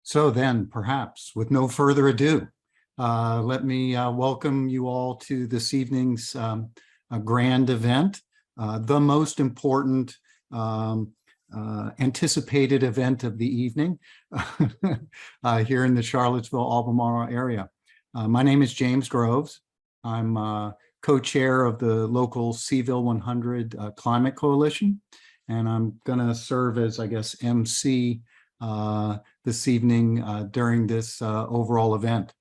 So then, perhaps, with no further ado, let me welcome you all to this evening's grand event, the most important anticipated event of the evening here in the Charlottesville-Albemarle area. My name is James Groves. I'm co-chair of the local Cville100 Climate Coalition, and I'm going to serve as, I guess, MC this evening during this overall event.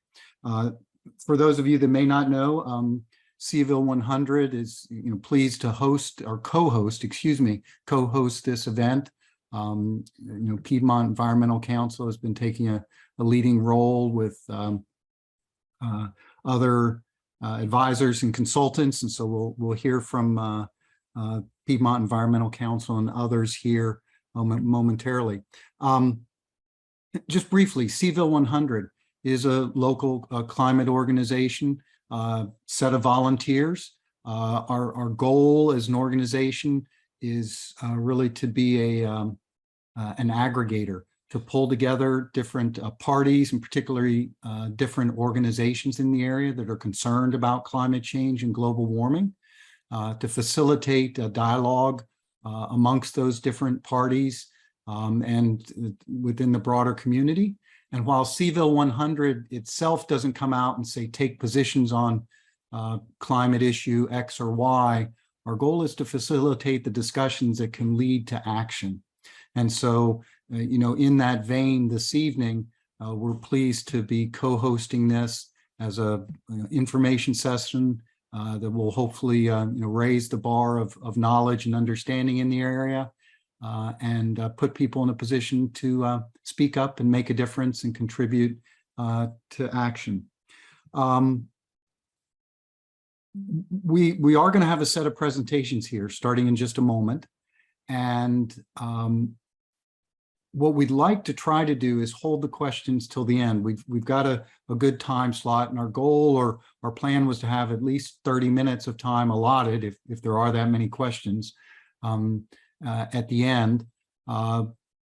For those of you that may not know, Cville100 is pleased to host or co-host this event. Piedmont Environmental Council has been taking a leading role with other advisors and consultants, and so we'll hear from Piedmont Environmental Council and others here momentarily. Just briefly, Cville100 is a local climate organization, set of volunteers. Our goal as an organization is really to be an aggregator, to pull together different parties and particularly different organizations in the area that are concerned about climate change and global warming, to facilitate a dialogue amongst those different parties and within the broader community. And while Cville100 itself doesn't come out and say take positions on climate issue X or Y, our goal is to facilitate the discussions that can lead to action. And so, in that vein, this evening, we're pleased to be co-hosting this as a information session that will hopefully raise the bar of knowledge and understanding in the area, and put people in a position to speak up and make a difference and contribute to action. We are going to have a set of presentations here starting in just a moment, and what we'd like to try to do is hold the questions till the end. We've got a good time slot, and our goal or our plan was to have at least 30 minutes of time allotted if there are that many questions at the end.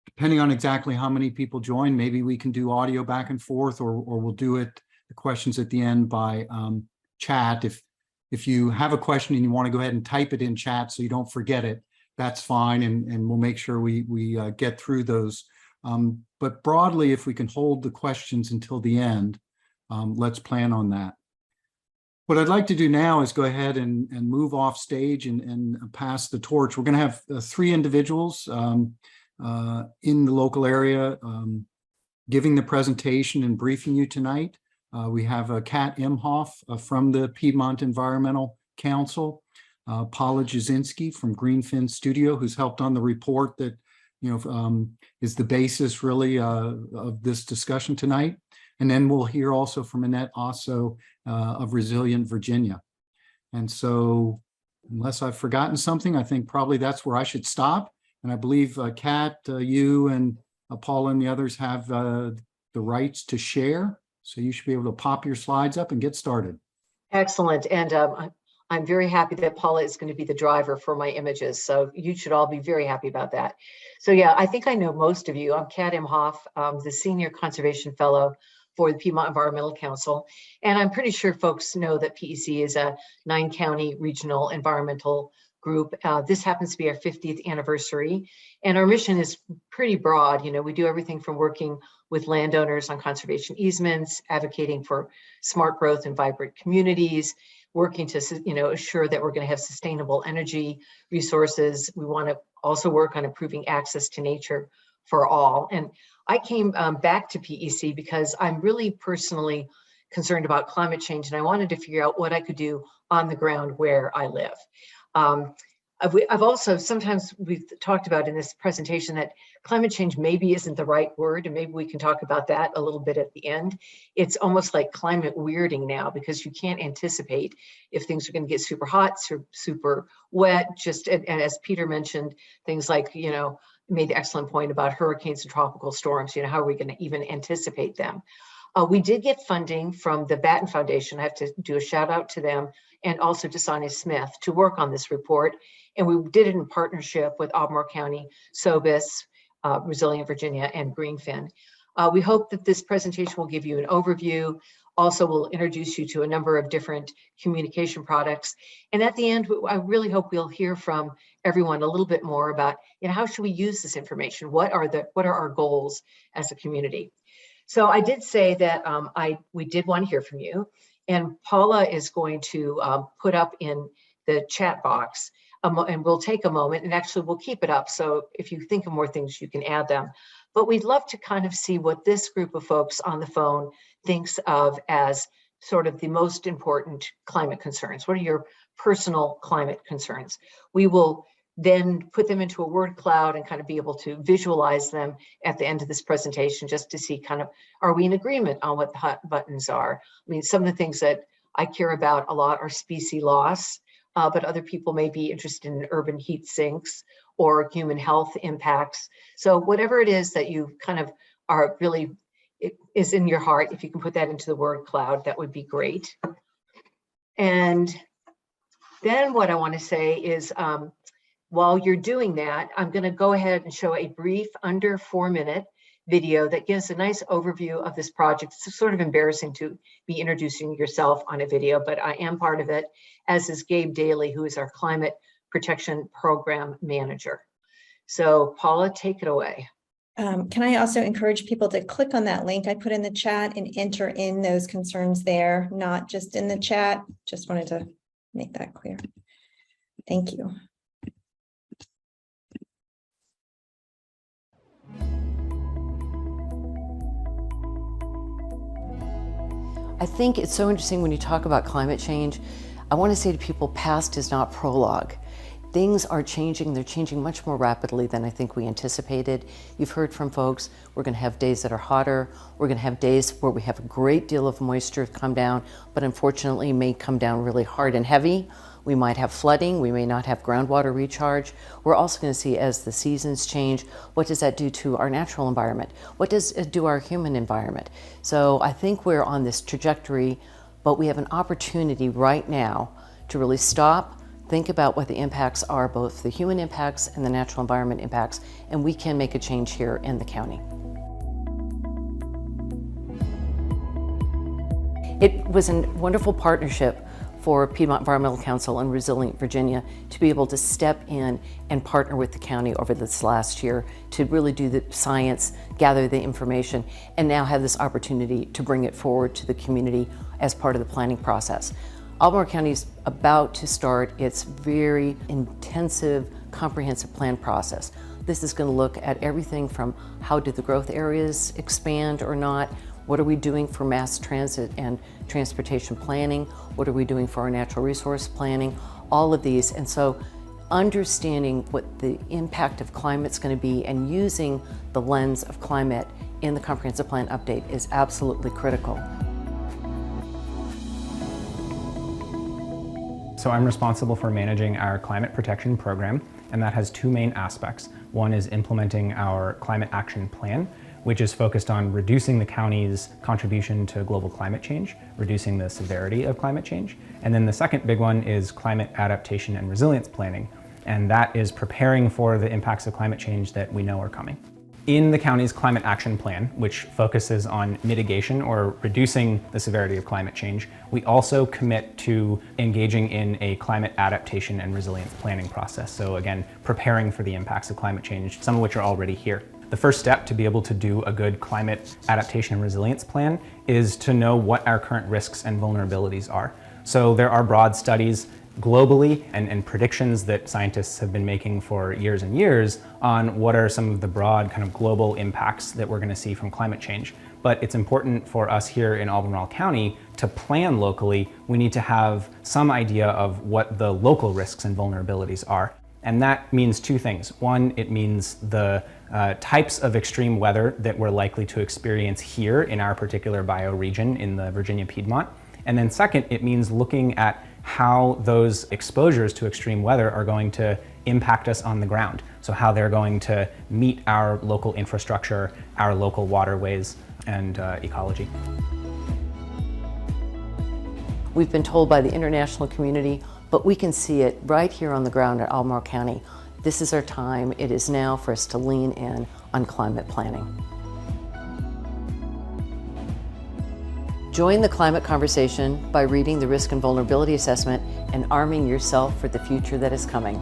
Depending on exactly how many people join, maybe we can do audio back and forth, or we'll do the questions at the end by chat. If you have a question and you want to go ahead and type it in chat so you don't forget it, that's fine, and we'll make sure we get through those. But broadly, if we can hold the questions until the end, let's plan on that. What I'd like to do now is go ahead and move off stage and pass the torch. We're going to have three individuals in the local area giving the presentation and briefing you tonight. We have Kat Imhoff from the Piedmont Environmental Council, Paula Jasinski from Greenfin Studio, who's helped on the report that is the basis really of this discussion tonight. And then we'll hear also from Annette Osso of Resilient Virginia. And so, unless I've forgotten something, I think probably that's where I should stop. And I believe Kat, you and Paula and the others have the rights to share. So you should be able to pop your slides up and get started. Excellent. And I'm very happy that Paula is going to be the driver for my images. So you should all be very happy about that. So yeah, I think I know most of you. I'm Kat Imhoff, the Senior Conservation Fellow for the Piedmont Environmental Council. And I'm pretty sure folks know that PEC is a 9-county regional environmental group. This happens to be our 50th anniversary. And our mission is pretty broad. We do everything from working with landowners on conservation easements, advocating for smart growth and vibrant communities, working to assure that we're going to have sustainable energy resources. We want to also work on improving access to nature for all. And I came back to PEC because I'm really personally concerned about climate change, and I wanted to figure out what I could do on the ground where I live. I've also, sometimes we've talked about in this presentation that climate change maybe isn't the right word, and maybe we can talk about that a little bit at the end. It's almost like climate weirding now, because you can't anticipate if things are going to get super hot, super wet, and as Peter mentioned, things like, made the excellent point about hurricanes and tropical storms. How are we going to even anticipate them? We did get funding from the Batten Foundation. I have to do a shout out to them, and also to Sonia Smith, to work on this report. And we did it in partnership with Albemarle County, Sobis, Resilient Virginia, and Greenfin. We hope that this presentation will give you an overview. Also, we'll introduce you to a number of different communication products. And at the end, I really hope we'll hear from everyone a little bit more about, how should we use this information? What are our goals as a community? So I did say that we did want to hear from you, and Paula is going to put up in the chat box, and we'll take a moment, and actually we'll keep it up. So if you think of more things, you can add them. But we'd love to kind of see what this group of folks on the phone thinks of as sort of the most important climate concerns. What are your personal climate concerns? We will then put them into a word cloud and kind of be able to visualize them at the end of this presentation, just to see kind of, are we in agreement on what the hot buttons are? I mean, some of the things that I care about a lot are species loss, but other people may be interested in urban heat sinks or human health impacts. So whatever it is that you kind of are really, it is in your heart, if you can put that into the word cloud, that would be great. And then what I want to say is, while you're doing that, I'm going to go ahead and show a brief under 4-minute video that gives a nice overview of this project. It's sort of embarrassing to be introducing yourself on a video, but I am part of it, as is Gabe Daly, who is our Climate Protection Program Manager. So Paula, take it away. Can I also encourage people to click on that link I put in the chat and enter in those concerns there, not just in the chat. Just wanted to make that clear. Thank you. I think it's so interesting when you talk about climate change. I want to say to people, past is not prologue. Things are changing. They're changing much more rapidly than I think we anticipated. You've heard from folks, we're going to have days that are hotter. We're going to have days where we have a great deal of moisture come down, but unfortunately may come down really hard and heavy. We might have flooding. We may not have groundwater recharge. We're also going to see, as the seasons change, what does that do to our natural environment? What does it do our human environment? So I think we're on this trajectory, but we have an opportunity right now to really stop, think about what the impacts are, both the human impacts and the natural environment impacts, and we can make a change here in the county. It was a wonderful partnership for Piedmont Environmental Council and Resilient Virginia to be able to step in and partner with the county over this last year to really do the science, gather the information, and now have this opportunity to bring it forward to the community as part of the planning process. Albemarle County is about to start its very intensive, comprehensive plan process. This is going to look at everything from how do the growth areas expand or not, what are we doing for mass transit and transportation planning, what are we doing for our natural resource planning, all of these. And so understanding what the impact of climate is going to be and using the lens of climate in the comprehensive plan update is absolutely critical. So I'm responsible for managing our climate protection program, and that has two main aspects. One is implementing our climate action plan, which is focused on reducing the county's contribution to global climate change, reducing the severity of climate change. And then the second big one is climate adaptation and resilience planning, and that is preparing for the impacts of climate change that we know are coming. In the county's climate action plan, which focuses on mitigation or reducing the severity of climate change, we also commit to engaging in a climate adaptation and resilience planning process. So again, preparing for the impacts of climate change, some of which are already here. The first step to be able to do a good climate adaptation and resilience plan is to know what our current risks and vulnerabilities are. So there are broad studies globally and predictions that scientists have been making for years and years on what are some of the broad kind of global impacts that we're going to see from climate change. But it's important for us here in Albemarle County to plan locally. We need to have some idea of what the local risks and vulnerabilities are. And that means two things. One, it means the types of extreme weather that we're likely to experience here in our particular bioregion in the Virginia Piedmont. And then second, it means looking at how those exposures to extreme weather are going to impact us on the ground. So how they're going to meet our local infrastructure, our local waterways, and ecology. We've been told by the international community, but we can see it right here on the ground at Albemarle County. This is our time. It is now for us to lean in on climate planning. Join the climate conversation by reading the Risk and Vulnerability Assessment and arming yourself for the future that is coming.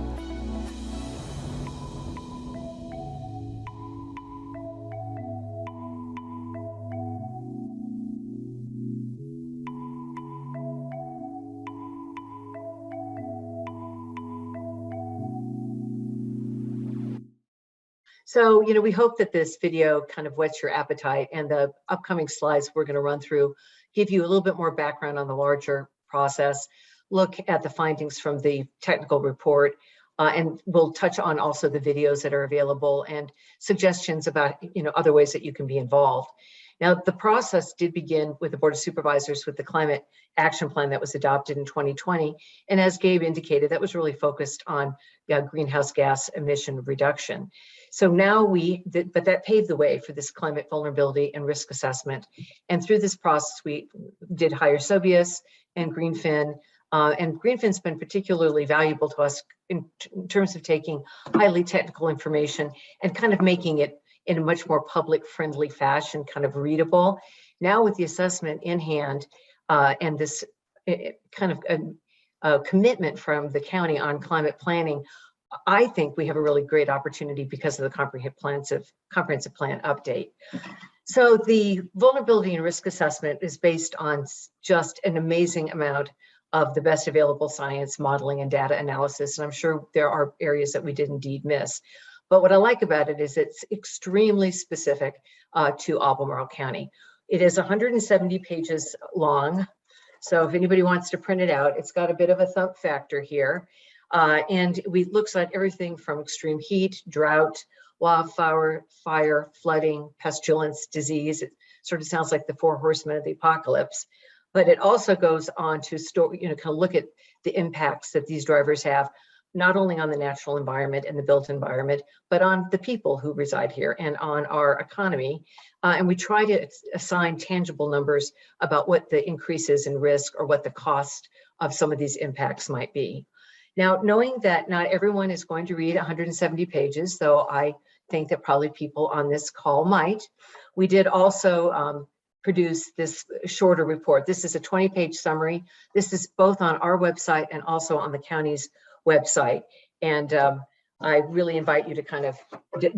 So, we hope that this video kind of whets your appetite, and the upcoming slides we're going to run through give you a little bit more background on the larger process, look at the findings from the technical report, and we'll touch on also the videos that are available and suggestions about, other ways that you can be involved. Now, the process did begin with the Board of Supervisors with the Climate Action Plan that was adopted in 2020. And as Gabe indicated, that was really focused on greenhouse gas emission reduction. So now but that paved the way for this climate vulnerability and risk assessment. And through this process, we did hire Sobis and Greenfin. And Greenfin's been particularly valuable to us in terms of taking highly technical information and kind of making it in a much more public friendly fashion, kind of readable. Now with the assessment in hand and this kind of commitment from the county on climate planning, I think we have a really great opportunity because of the comprehensive plan update. So the vulnerability and risk assessment is based on just an amazing amount of the best available science, modeling, and data analysis. And I'm sure there are areas that we did indeed miss. But what I like about it is it's extremely specific to Albemarle County. It is 170 pages long. So if anybody wants to print it out, it's got a bit of a thump factor here. And we looks at everything from extreme heat, drought, wildfire, fire, flooding, pestilence, disease. It sort of sounds like the 4 horsemen of the apocalypse. But it also goes on to kind of look at the impacts that these drivers have, not only on the natural environment and the built environment, but on the people who reside here and on our economy. And we try to assign tangible numbers about what the increases in risk or what the cost of some of these impacts might be. Now, knowing that not everyone is going to read 170 pages, though I think that probably people on this call might, we did also produce this shorter report. This is a 20-page summary. This is both on our website and also on the county's website. And I really invite you to kind of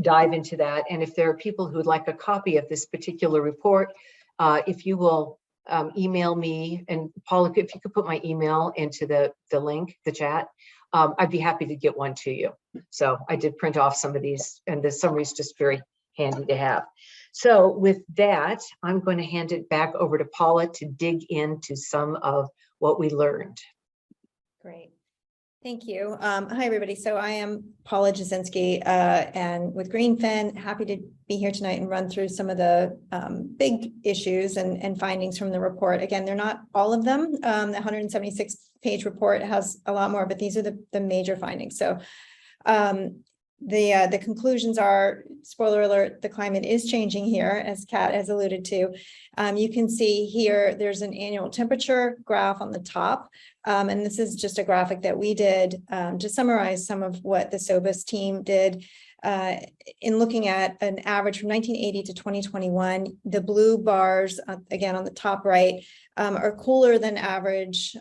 dive into that. And if there are people who would like a copy of this particular report, if you will email me, and Paula, if you could put my email into the link, the chat, I'd be happy to get one to you. So I did print off some of these, and the summary is just very handy to have. So with that, I'm going to hand it back over to Paula to dig into some of what we learned. Great. Thank you. Hi, everybody. So I am Paula Jasinski, and with Greenfin, happy to be here tonight and run through some of the big issues and findings from the report. Again, they're not all of them. The 176-page report has a lot more, but these are the major findings. So the conclusions are, spoiler alert, the climate is changing here, as Kat has alluded to. You can see here, there's an annual temperature graph on the top. And this is just a graphic that we did to summarize some of what the Sobis team did in looking at an average from 1980 to 2021. The blue bars, again, on the top right, are cooler than average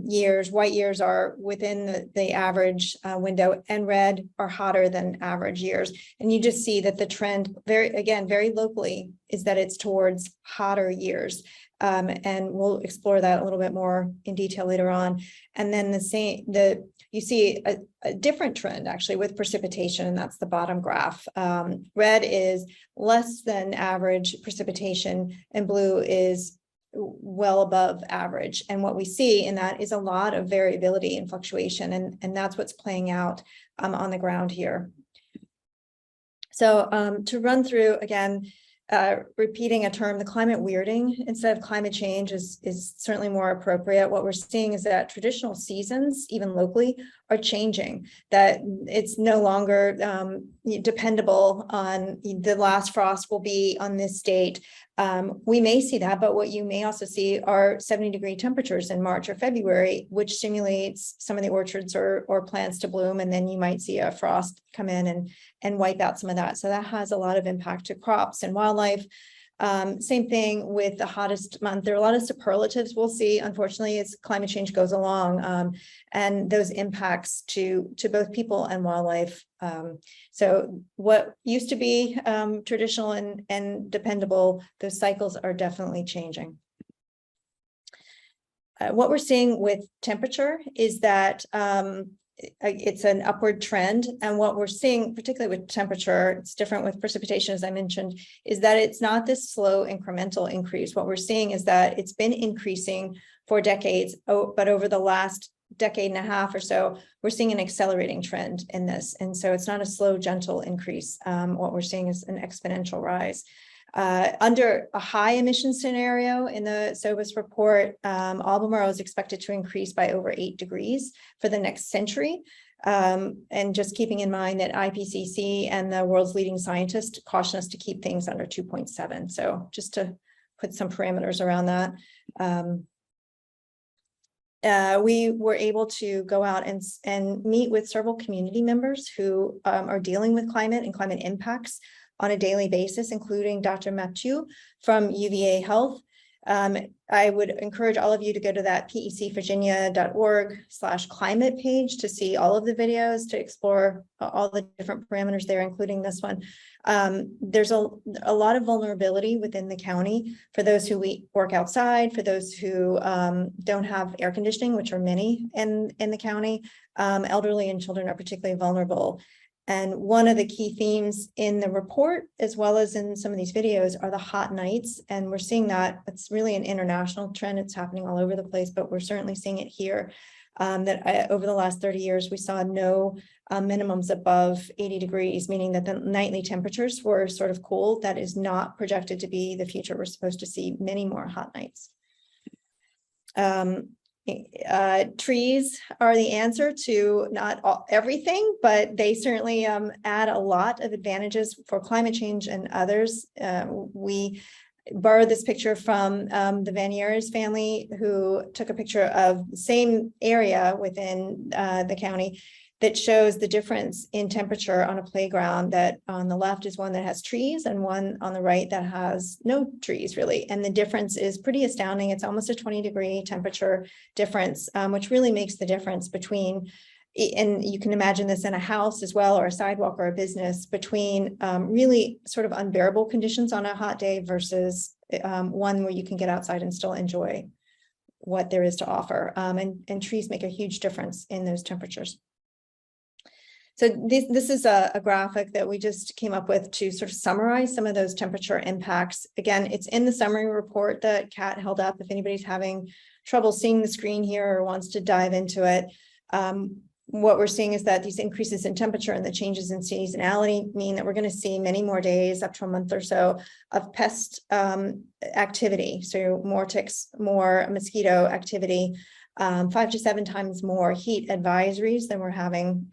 years. White years are within the average window, and red are hotter than average years. And you just see that the trend, very locally, is that it's towards hotter years. And we'll explore that a little bit more in detail later on. And then you see a different trend actually with precipitation, and that's the bottom graph. Red is less than average precipitation, and blue is well above average. And what we see in that is a lot of variability and fluctuation, and that's what's playing out on the ground here. So to run through again, repeating a term, the climate weirding instead of climate change is certainly more appropriate. What we're seeing is that traditional seasons, even locally, are changing, that it's no longer dependable on the last frost will be on this date. We may see that, but what you may also see are 70-degree temperatures in March or February, which stimulates some of the orchards or plants to bloom, and then you might see a frost come in and wipe out some of that. So that has a lot of impact to crops and wildlife. Same thing with the hottest month. There are a lot of superlatives we'll see, unfortunately, as climate change goes along, and those impacts to both people and wildlife. So what used to be traditional and dependable, those cycles are definitely changing. What we're seeing with temperature is that it's an upward trend. And what we're seeing, particularly with temperature, it's different with precipitation, as I mentioned, is that it's not this slow incremental increase. What we're seeing is that it's been increasing for decades, but over the last decade and a half or so, we're seeing an accelerating trend in this. And so it's not a slow, gentle increase. What we're seeing is an exponential rise. Under a high emission scenario in the Sobis report, Albemarle is expected to increase by over 8 degrees for the next century. And just keeping in mind that IPCC and the world's leading scientists caution us to keep things under 2.7. So just to put some parameters around that. We were able to go out and meet with several community members who are dealing with climate and climate impacts on a daily basis, including Dr. Mathieu from UVA Health. I would encourage all of you to go to that pecvirginia.org/climate page to see all of the videos, to explore all the different parameters there, including this one. There's a lot of vulnerability within the county for those who work outside, for those who don't have air conditioning, which are many in the county. Elderly and children are particularly vulnerable. And one of the key themes in the report, as well as in some of these videos, are the hot nights. And we're seeing that it's really an international trend. It's happening all over the place, but we're certainly seeing it here. Over the last 30 years, we saw no minimums above 80 degrees, meaning that the nightly temperatures were sort of cool. That is not projected to be the future. We're supposed to see many more hot nights. Trees are the answer to not everything, but they certainly add a lot of advantages for climate change and others. We borrowed this picture from the Vanieres family, who took a picture of the same area within the county that shows the difference in temperature on a playground. That on the left is one that has trees and one on the right that has no trees really. And the difference is pretty astounding. It's almost a 20-degree temperature difference, which really makes the difference between, and you can imagine this in a house as well, or a sidewalk or a business, between really sort of unbearable conditions on a hot day versus one where you can get outside and still enjoy what there is to offer. And trees make a huge difference in those temperatures. So this is a graphic that we just came up with to sort of summarize some of those temperature impacts. Again, it's in the summary report that Kat held up. If anybody's having trouble seeing the screen here or wants to dive into it, what we're seeing is that these increases in temperature and the changes in seasonality mean that we're going to see many more days, up to a month or so, of pest activity. So more ticks, more mosquito activity. 5 to 7 times more heat advisories than we're having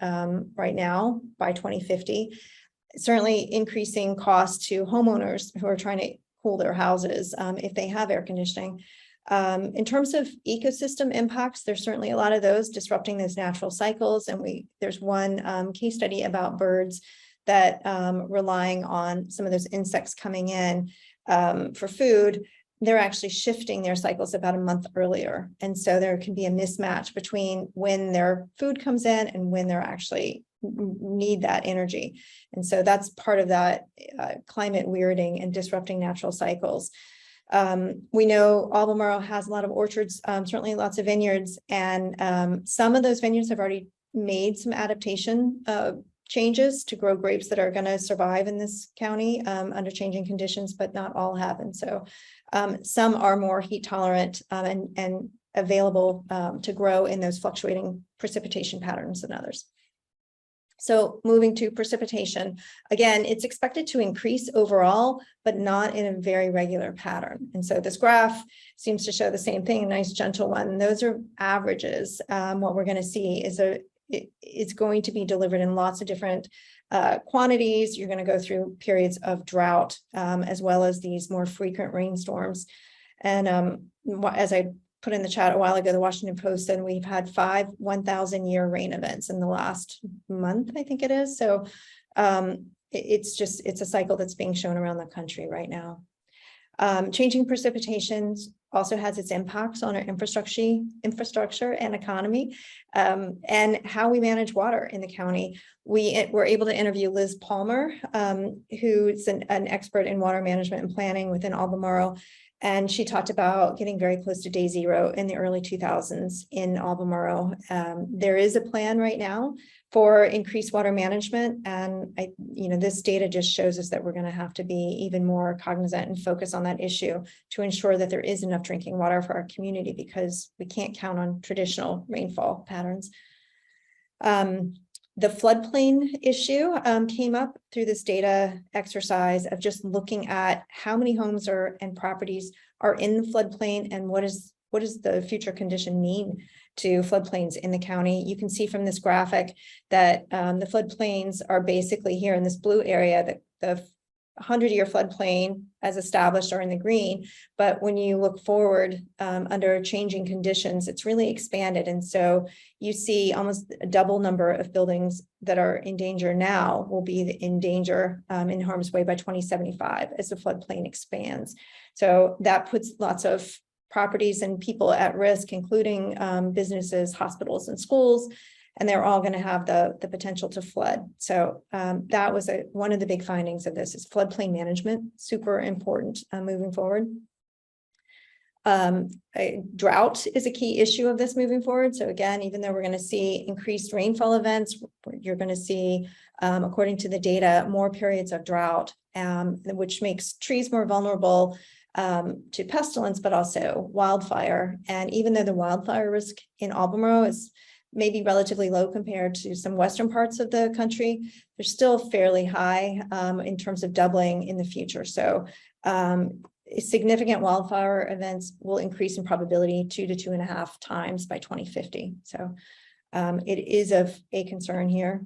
right now by 2050. Certainly increasing costs to homeowners who are trying to cool their houses if they have air conditioning. In terms of ecosystem impacts, there's certainly a lot of those disrupting those natural cycles. And there's one case study about birds that relying on some of those insects coming in for food. They're actually shifting their cycles about a month earlier. And so there can be a mismatch between when their food comes in and when they're actually need that energy. And so that's part of that climate weirding and disrupting natural cycles. We know Albemarle has a lot of orchards, certainly lots of vineyards, and some of those vineyards have already made some adaptation changes to grow grapes that are going to survive in this county under changing conditions, but not all have. And so some are more heat tolerant and available to grow in those fluctuating precipitation patterns than others. So moving to precipitation, again, it's expected to increase overall, but not in a very regular pattern. And so this graph seems to show the same thing, a nice gentle one. And those are averages. What we're going to see is it's going to be delivered in lots of different quantities. You're going to go through periods of drought as well as these more frequent rainstorms. And as I put in the chat a while ago, the Washington Post said we've had 5 1,000-year rain events in the last month, I think it is. So it's a cycle that's being shown around the country right now. Changing precipitation also has its impacts on our infrastructure and economy, and how we manage water in the county. We were able to interview Liz Palmer, who's an expert in water management and planning within Albemarle. And she talked about getting very close to day zero in the early 2000s in Albemarle. There is a plan right now for increased water management. And this data just shows us that we're going to have to be even more cognizant and focus on that issue to ensure that there is enough drinking water for our community, because we can't count on traditional rainfall patterns. The floodplain issue came up through this data exercise of just looking at how many homes and properties are in the floodplain, and what does the future condition mean to floodplains in the county. You can see from this graphic that the floodplains are basically here in this blue area, that the 100-year floodplain as established are in the green, but when you look forward under changing conditions, it's really expanded. And so you see almost a double number of buildings that are in danger now will be in danger in harm's way by 2075 as the floodplain expands. So that puts lots of properties and people at risk, including businesses, hospitals, and schools, and they're all going to have the potential to flood. So that was one of the big findings of this is floodplain management, super important moving forward. Drought is a key issue of this moving forward. So again, even though we're going to see increased rainfall events, you're going to see, according to the data, more periods of drought, which makes trees more vulnerable to pestilence, but also wildfire. And even though the wildfire risk in Albemarle is maybe relatively low compared to some western parts of the country, they're still fairly high in terms of doubling in the future. So significant wildfire events will increase in probability 2 to 2.5 times by 2050. So it is of a concern here.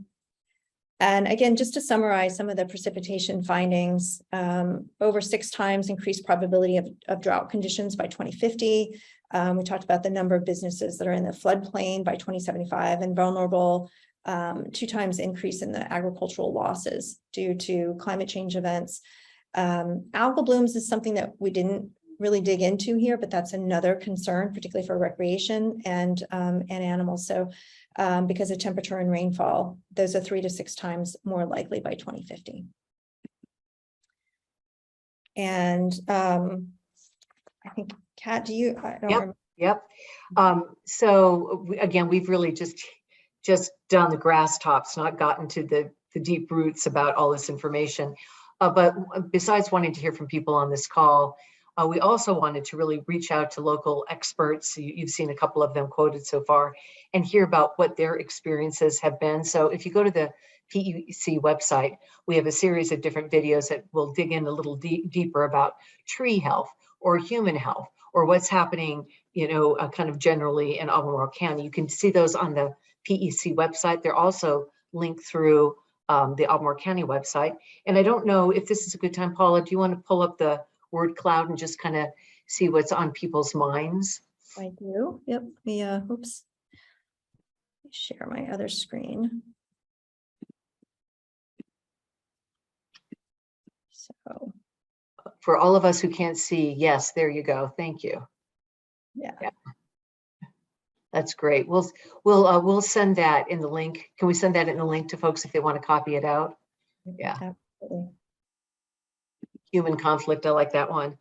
And again, just to summarize some of the precipitation findings, over 6 times increased probability of drought conditions by 2050. We talked about the number of businesses that are in the floodplain by 2075 and vulnerable, 2 times increase in the agricultural losses due to climate change events. Algal blooms is something that we didn't really dig into here, but that's another concern, particularly for recreation and animals. So because of temperature and rainfall, those are 3 to 6 times more likely by 2050. And I think, Kat, do you? I don't remember. Yep. So again, we've really just done the grass tops, not gotten to the deep roots about all this information. But besides wanting to hear from people on this call, we also wanted to really reach out to local experts. You've seen a couple of them quoted so far, and hear about what their experiences have been. So if you go to the PEC website, we have a series of different videos that will dig in a little deeper about tree health or human health, or what's happening, kind of generally in Albemarle County. You can see those on the PEC website. They're also linked through the Albemarle County website. And I don't know if this is a good time, Paula, do you want to pull up the word cloud and just kind of see what's on people's minds? I do. Yep. Oops. Share my other screen. So for all of us who can't see, yes, there you go. Thank you. Yeah. That's great. We'll send that in the link. Can we send that in the link to folks if they want to copy it out? Yeah. Absolutely. Human conflict, I like that one.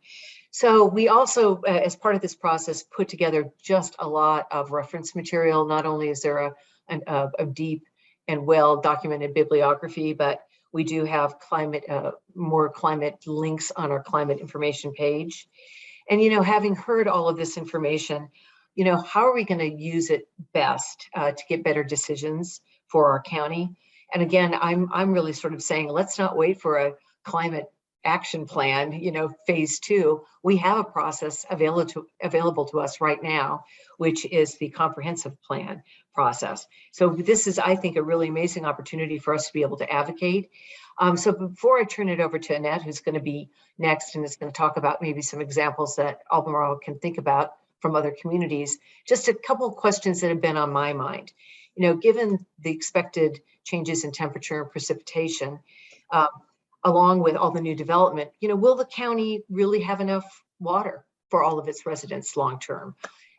So we also, as part of this process, put together just a lot of reference material. Not only is there a deep and well-documented bibliography, but we do have more climate links on our climate information page. And, having heard all of this information, how are we going to use it best to get better decisions for our county? And again, I'm really sort of saying, let's not wait for a climate action plan, phase 2. We have a process available to us right now, which is the comprehensive plan process. So this is, I think, a really amazing opportunity for us to be able to advocate. So before I turn it over to Annette, who's going to be next and is going to talk about maybe some examples that Albemarle can think about from other communities, just a couple of questions that have been on my mind. Given the expected changes in temperature and precipitation, along with all the new development, will the county really have enough water for all of its residents long-term?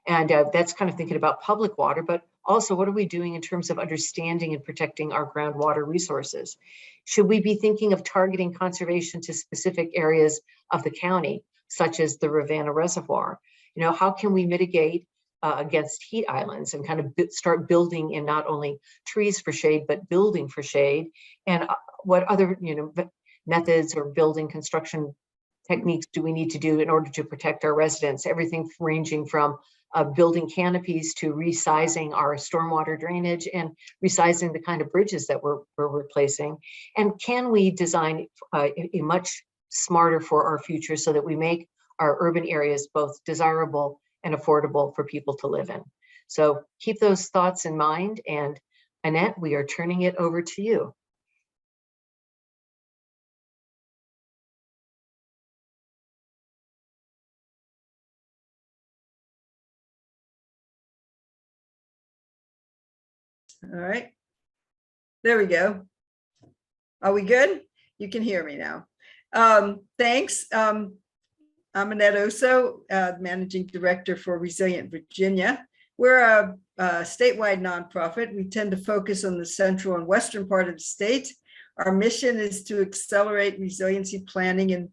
And that's kind of thinking about public water, but also what are we doing in terms of understanding and protecting our groundwater resources? Should we be thinking of targeting conservation to specific areas of the county, such as the Ravenna Reservoir? How can we mitigate against heat islands and kind of start building in not only trees for shade, but building for shade? And what other, methods or building construction techniques do we need to do in order to protect our residents? Everything ranging from building canopies to resizing our stormwater drainage and resizing the kind of bridges that we're replacing. And can we design a much smarter for our future so that we make our urban areas both desirable and affordable for people to live in? So keep those thoughts in mind. And Annette, we are turning it over to you. All right, there we go. Are we good? You can hear me now. Thanks. I'm Annette Osso, Managing Director for Resilient Virginia. We're a statewide nonprofit. We tend to focus on the central and western part of the state. Our mission is to accelerate resiliency planning in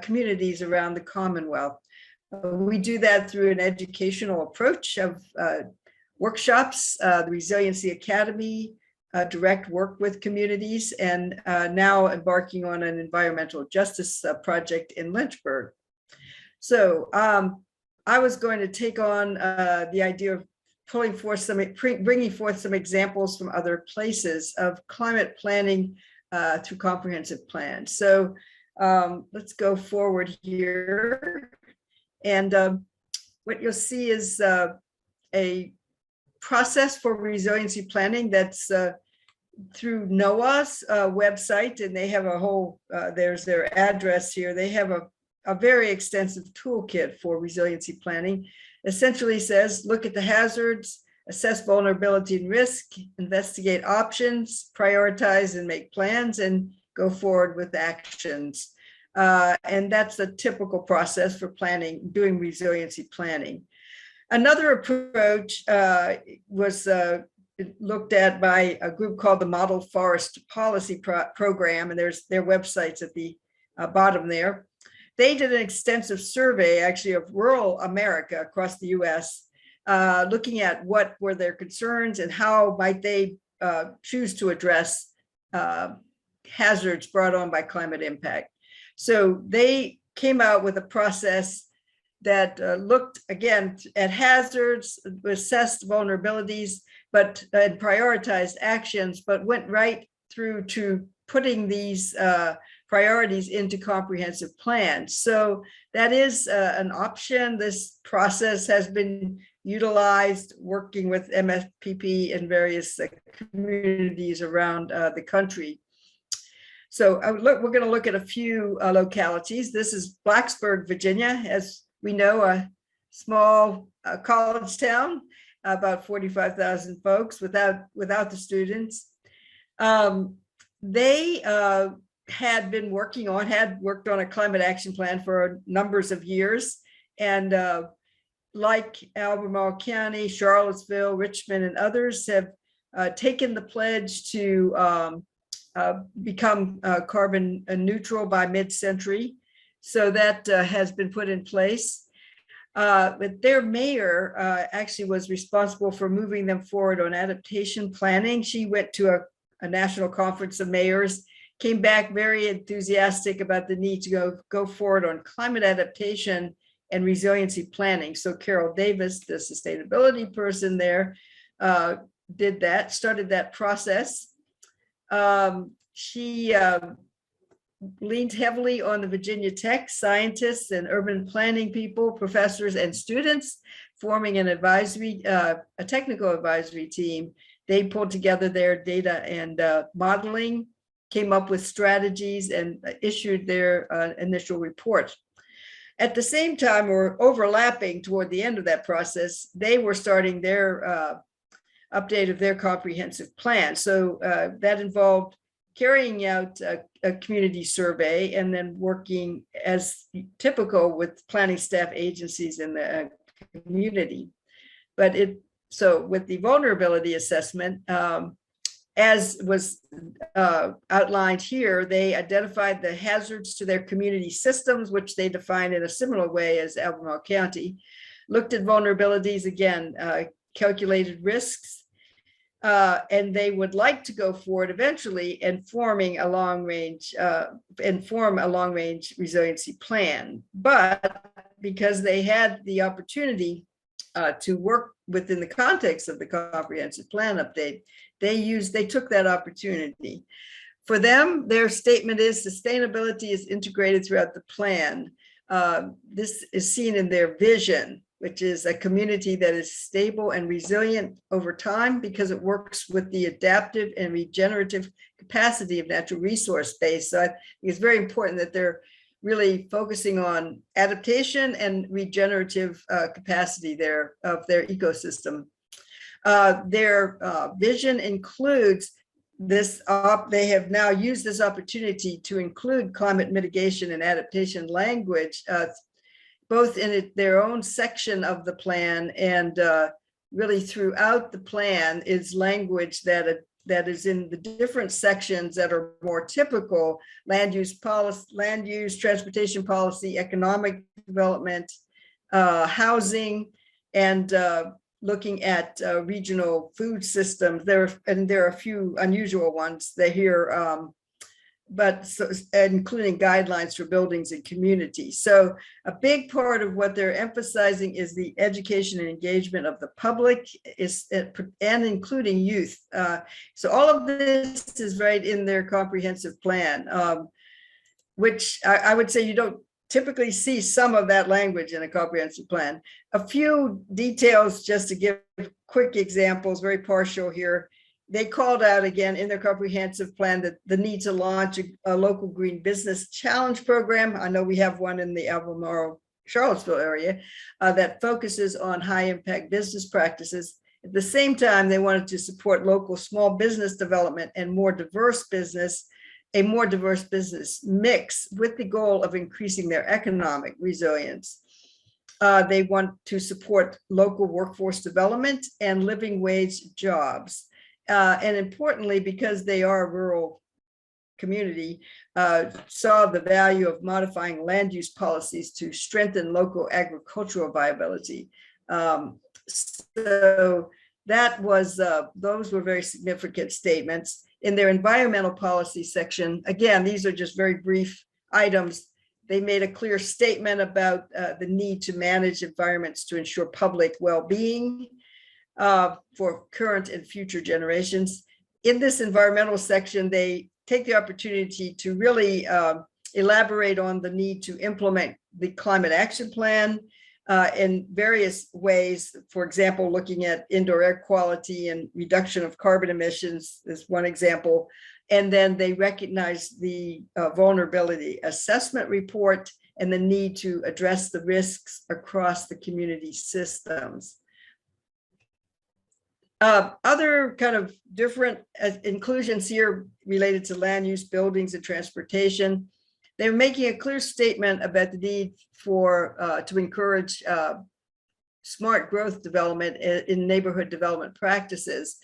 communities around the Commonwealth. We do that through an educational approach of workshops, the Resiliency Academy, direct work with communities, and now embarking on an environmental justice project in Lynchburg. So I was going to take on the idea of bringing forth some examples from other places of climate planning through comprehensive plans. So let's go forward here. And what you'll see is a process for resiliency planning that's through NOAA's website, and they have a whole, there's their address here. They have a very extensive toolkit for resiliency planning. Essentially says, look at the hazards, assess vulnerability and risk, investigate options, prioritize and make plans, and go forward with actions. And that's a typical process for planning, doing resiliency planning. Another approach was looked at by a group called the Model Forest Policy Program, and there's their websites at the bottom there. They did an extensive survey actually of rural America across the US, looking at what were their concerns and how might they choose to address hazards brought on by climate impact. So they came out with a process that looked again at hazards, assessed vulnerabilities, but and prioritized actions, but went right through to putting these priorities into comprehensive plans. So that is an option. This process has been utilized working with MFPP in various communities around the country. So we're going to look at a few localities. This is Blacksburg, Virginia, as we know, a small college town, about 45,000 folks without the students. They had worked on a climate action plan for numbers of years. And like Albemarle County, Charlottesville, Richmond, and others have taken the pledge to become carbon neutral by mid-century. So that has been put in place. But their mayor actually was responsible for moving them forward on adaptation planning. She went to a national conference of mayors, came back very enthusiastic about the need to go forward on climate adaptation and resiliency planning. So Carol Davis, the sustainability person there, did that, started that process. She leaned heavily on the Virginia Tech scientists and urban planning people, professors and students, forming an advisory, a technical advisory team. They pulled together their data and modeling, came up with strategies, and issued their initial report. At the same time, or overlapping toward the end of that process, they were starting their update of their comprehensive plan. So that involved carrying out a community survey and then working as typical with planning staff agencies in the community. But so with the vulnerability assessment, as was outlined here, they identified the hazards to their community systems, which they define in a similar way as Albemarle County, looked at vulnerabilities again, calculated risks, and they would like to go forward eventually and form a long-range resiliency plan. But because they had the opportunity to work within the context of the comprehensive plan update, they took that opportunity. For them, their statement is sustainability is integrated throughout the plan. This is seen in their vision, which is a community that is stable and resilient over time because it works with the adaptive and regenerative capacity of natural resource base. So I think it's very important that they're really focusing on adaptation and regenerative capacity of their ecosystem. Their vision includes this, they have now used this opportunity to include climate mitigation and adaptation language, both in their own section of the plan and really throughout the plan is language that is in the different sections that are more typical: land use policy, land use, transportation policy, economic development, housing, and looking at regional food systems. There are a few unusual ones that here, including guidelines for buildings and communities. So a big part of what they're emphasizing is the education and engagement of the public and including youth. So all of this is right in their comprehensive plan, which I would say you don't typically see some of that language in a comprehensive plan. A few details just to give quick examples, very partial here. They called out again in their comprehensive plan that the need to launch a local green business challenge program. I know we have one in the Albemarle, Charlottesville area that focuses on high impact business practices. At the same time, they wanted to support local small business development and a more diverse business mix with the goal of increasing their economic resilience. They want to support local workforce development and living wage jobs. And importantly, because they are a rural community, saw the value of modifying land use policies to strengthen local agricultural viability. So that was, those were very significant statements. In their environmental policy section, again, these are just very brief items. They made a clear statement about the need to manage environments to ensure public well-being for current and future generations. In this environmental section, they take the opportunity to really elaborate on the need to implement the climate action plan in various ways. For example, looking at indoor air quality and reduction of carbon emissions is one example. And then they recognize the vulnerability assessment report and the need to address the risks across the community systems. Other kind of different inclusions here related to land use, buildings, and transportation. They're making a clear statement about the need for to encourage smart growth development in neighborhood development practices.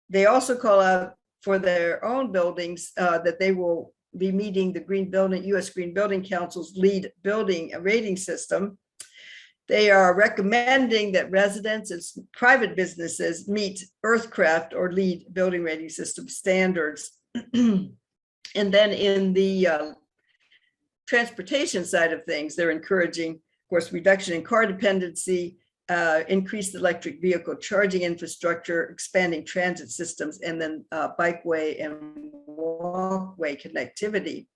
They also call out for their own buildings that they will be meeting the U.S. Green Building Council's LEED building rating system. They are recommending that residents and private businesses meet Earthcraft or LEED building rating system standards. And then in the transportation side of things, they're encouraging, of course, reduction in car dependency, increased electric vehicle charging infrastructure, expanding transit systems, and then bikeway and walkway connectivity.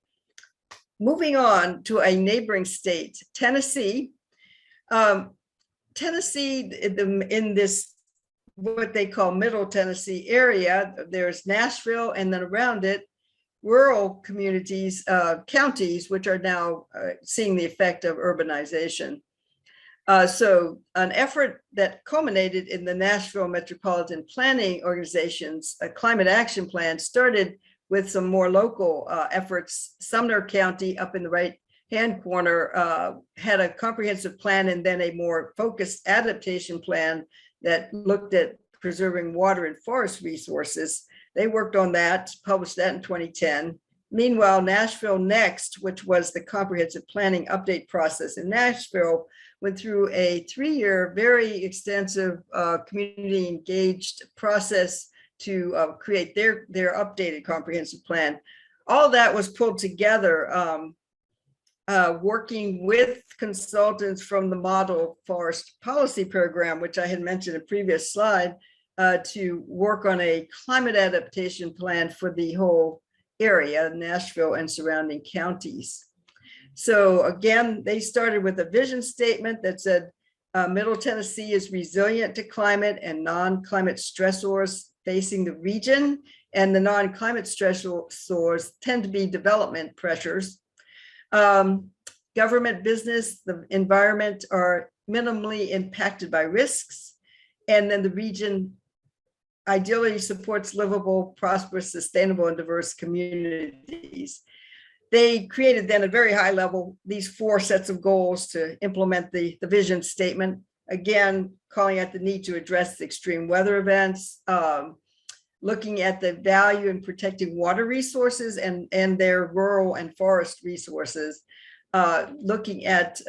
Moving on to a neighboring state, Tennessee. Tennessee, in this, what they call Middle Tennessee area, there's Nashville, and then around it, rural communities, counties, which are now seeing the effect of urbanization. So an effort that culminated in the Nashville Metropolitan Planning Organization's Climate Action Plan started with some more local efforts. Sumner County up in the right-hand corner had a comprehensive plan and then a more focused adaptation plan that looked at preserving water and forest resources. They worked on that, published that in 2010. Meanwhile, Nashville Next, which was the comprehensive planning update process in Nashville, went through a 3-year, very extensive community engaged process to create their updated comprehensive plan. All that was pulled together, working with consultants from the Model Forest Policy Program, which I had mentioned in a previous slide, to work on a climate adaptation plan for the whole area, Nashville and surrounding counties. So again, they started with a vision statement that said, Middle Tennessee is resilient to climate and non-climate stressors facing the region, and the non-climate stressors tend to be development pressures. Government, business, the environment are minimally impacted by risks, and then the region ideally supports livable, prosperous, sustainable, and diverse communities. They created then at a very high level these 4 sets of goals to implement the vision statement, again, calling out the need to address the extreme weather events, looking at the value in protecting water resources and their rural and forest resources, looking at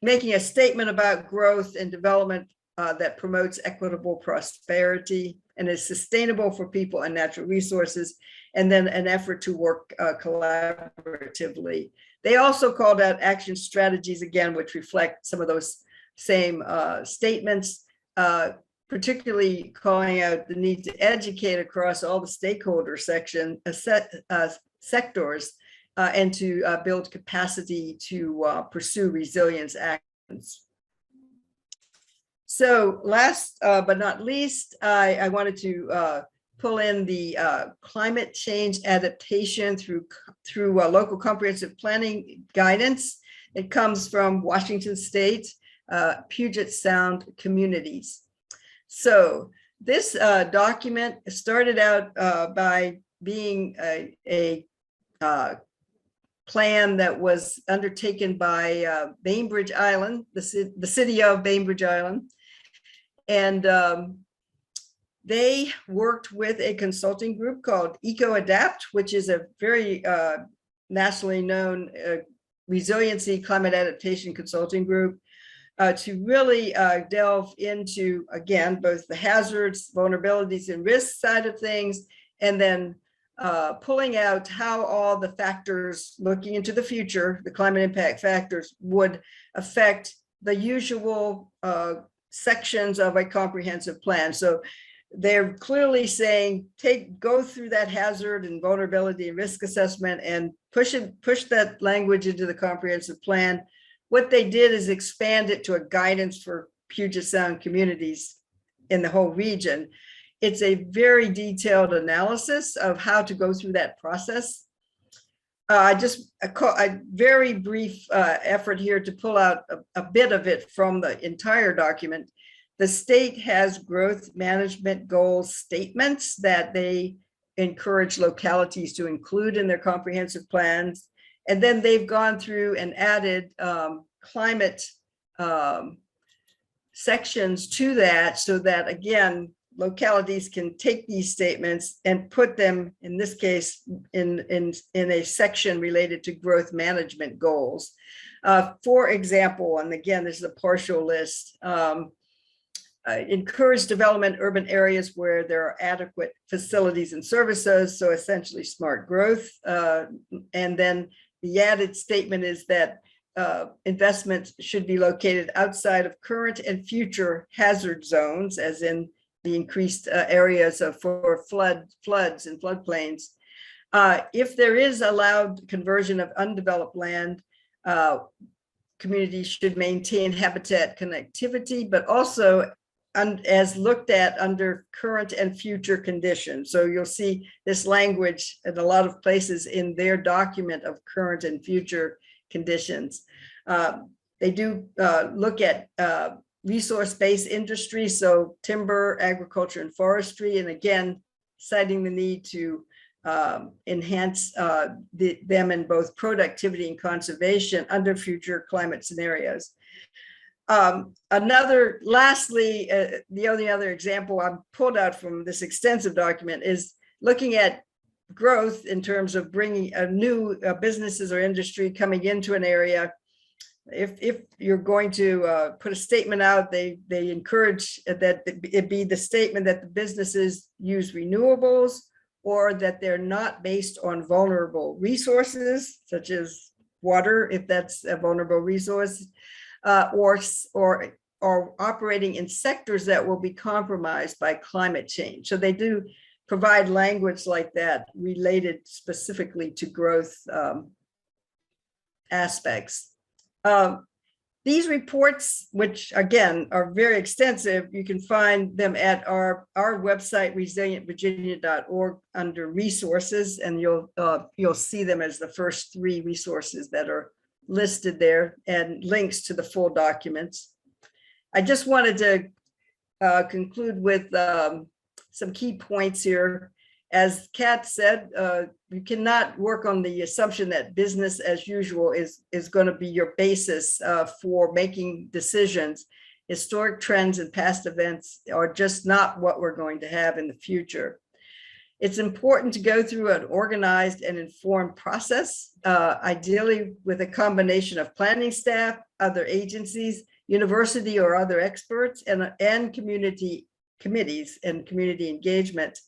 making a statement about growth and development that promotes equitable prosperity and is sustainable for people and natural resources, and then an effort to work collaboratively. They also called out action strategies, again, which reflect some of those same statements, particularly calling out the need to educate across all the stakeholder sectors and to build capacity to pursue resilience actions. So last but not least, I wanted to pull in the climate change adaptation through local comprehensive planning guidance. It comes from Washington State, Puget Sound communities. So this document started out by being a plan that was undertaken by Bainbridge Island, the city of Bainbridge Island. And they worked with a consulting group called EcoAdapt, which is a very nationally known resiliency climate adaptation consulting group, to really delve into, again, both the hazards, vulnerabilities, and risks side of things, and then pulling out how all the factors looking into the future, the climate impact factors, would affect the usual sections of a comprehensive plan. So they're clearly saying, go through that hazard and vulnerability and risk assessment and push that language into the comprehensive plan. What they did is expand it to a guidance for Puget Sound communities in the whole region. It's a very detailed analysis of how to go through that process. A very brief effort here to pull out a bit of it from the entire document. The state has growth management goals statements that they encourage localities to include in their comprehensive plans. And then they've gone through and added climate sections to that, so that, again, localities can take these statements and put them, in this case, in a section related to growth management goals. For example, and again, this is a partial list, encourage development urban areas where there are adequate facilities and services, so essentially smart growth. And then the added statement is that investments should be located outside of current and future hazard zones, as in the increased areas for floods and floodplains. If there is allowed conversion of undeveloped land, communities should maintain habitat connectivity, but also as looked at under current and future conditions. So you'll see this language in a lot of places in their document of current and future conditions. They do look at resource-based industry, so timber, agriculture, and forestry, and again, citing the need to enhance them in both productivity and conservation under future climate scenarios. Lastly, the only other example I pulled out from this extensive document is looking at growth in terms of bringing a new businesses or industry coming into an area. If you're going to put a statement out, they encourage that it be the statement that the businesses use renewables, or that they're not based on vulnerable resources, such as water, if that's a vulnerable resource, or operating in sectors that will be compromised by climate change. So they do provide language like that related specifically to growth aspects. These reports, which again are very extensive, you can find them at our website, resilientvirginia.org, under resources, and you'll see them as the first 3 resources that are listed there, and links to the full documents. I just wanted to conclude with some key points here. As Kat said, you cannot work on the assumption that business as usual is going to be your basis for making decisions. Historic trends and past events are just not what we're going to have in the future. It's important to go through an organized and informed process, ideally with a combination of planning staff, other agencies, university or other experts, and community committees and community engagement.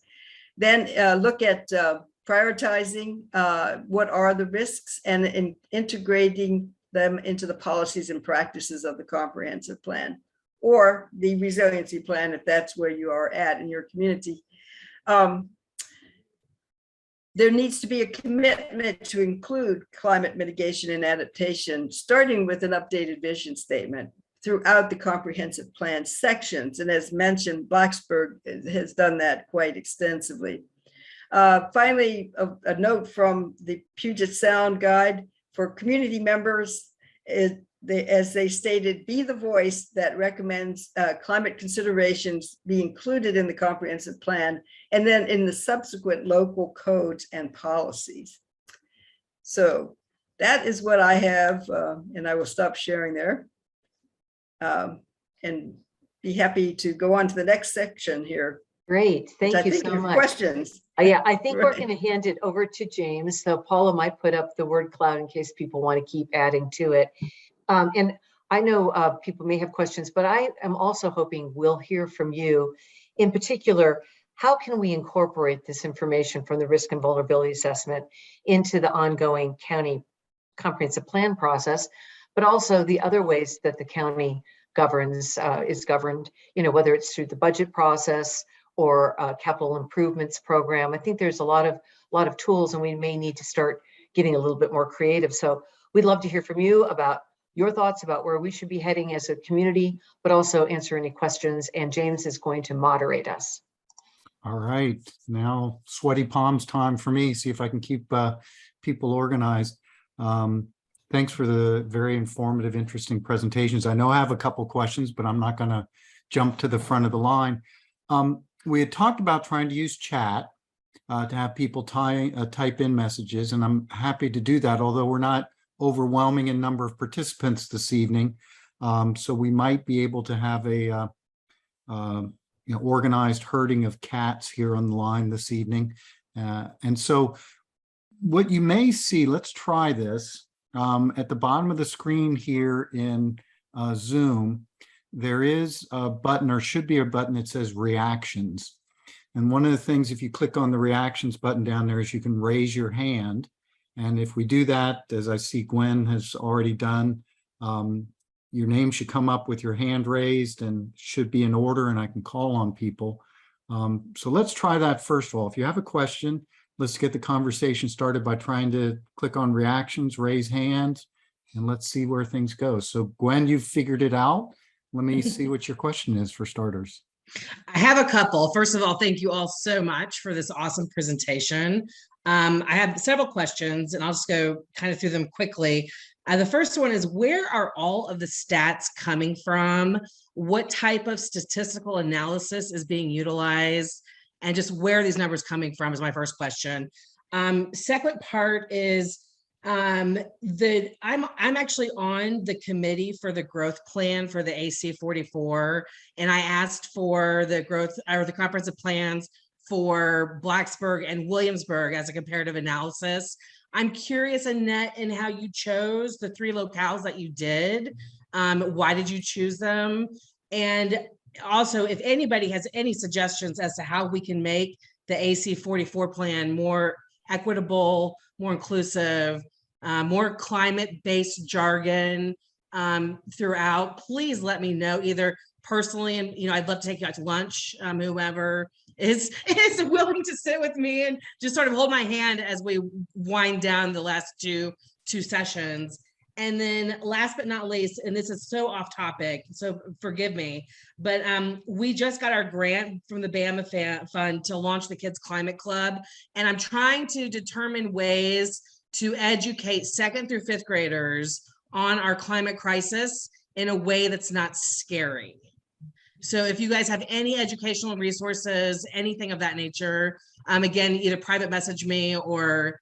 Then look at prioritizing what are the risks and integrating them into the policies and practices of the comprehensive plan or the resiliency plan, if that's where you are at in your community. There needs to be a commitment to include climate mitigation and adaptation, starting with an updated vision statement throughout the comprehensive plan sections. And as mentioned, Blacksburg has done that quite extensively. Finally, a note from the Puget Sound Guide for community members, as they stated, be the voice that recommends climate considerations be included in the comprehensive plan and then in the subsequent local codes and policies. So that is what I have, and I will stop sharing there. And be happy to go on to the next section here. Great, thank you so much. Questions? Yeah, I think we're Right. going to hand it over to James. So Paula might put up the word cloud in case people want to keep adding to it. And I know people may have questions, but I am also hoping we'll hear from you. In particular, how can we incorporate this information from the risk and vulnerability assessment into the ongoing county comprehensive plan process, but also the other ways that the county is governed, whether it's through the budget process or capital improvements program. I think there's a lot of tools, and we may need to start getting a little bit more creative. So we'd love to hear from you about your thoughts about where we should be heading as a community, but also answer any questions. And James is going to moderate us. All right, now sweaty palms time for me. See if I can keep people organized. Thanks for the very informative, interesting presentations. I know I have a couple questions, but I'm not going to jump to the front of the line. We had talked about trying to use chat to have people type in messages, and I'm happy to do that, although we're not overwhelming in number of participants this evening. So we might be able to have a organized herding of cats here on the line this evening. And so what you may see, let's try this. At the bottom of the screen here in Zoom, there is a button, or should be a button that says reactions. And one of the things, if you click on the reactions button down there, is you can raise your hand. And if we do that, as I see Gwen has already done, your name should come up with your hand raised and should be in order, and I can call on people. So let's try that first of all. If you have a question, let's get the conversation started by trying to click on reactions, raise hands, and let's see where things go. So Gwen, you've figured it out. Let me see what your question is for starters. I have a couple. First of all, thank you all so much for this awesome presentation. I have several questions, and I'll just go kind of through them quickly. The first one is, where are all of the stats coming from? What type of statistical analysis is being utilized? and just where are these numbers coming from is my first question. Second part is I'm actually on the committee for the growth plan for the AC 44, and I asked for the growth or the comprehensive plans for Blacksburg and Williamsburg as a comparative analysis. I'm curious, Annette, in how you chose the 3 locales that you did. Why did you choose them? And also, if anybody has any suggestions as to how we can make the AC 44 plan more equitable, more inclusive, more climate-based jargon throughout, please let me know, either personally, and I'd love to take you out to lunch, whoever is willing to sit with me and just sort of hold my hand as we wind down the last two sessions. And then last but not least, and this is so off topic, so forgive me, but we just got our grant from the BAMA Fund to launch the Kids Climate Club. And I'm trying to determine ways to educate 2nd through 5th graders on our climate crisis in a way that's not scary. So if you guys have any educational resources, anything of that nature, again, either private message me or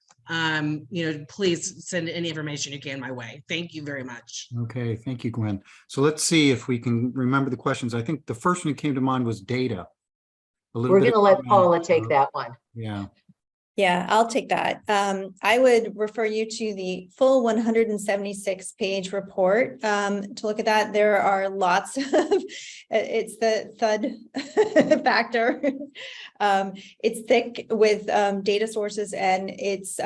please send any information you can my way. Thank you very much. Okay, thank you, Gwen. So let's see if we can remember the questions. I think the first one that came to mind was data. We're going to let Paula take that one. Yeah. Yeah, I'll take that. I would refer you to the full 176-page report to look at that. There are lots of, it's the thud factor. It's thick with data sources, and it's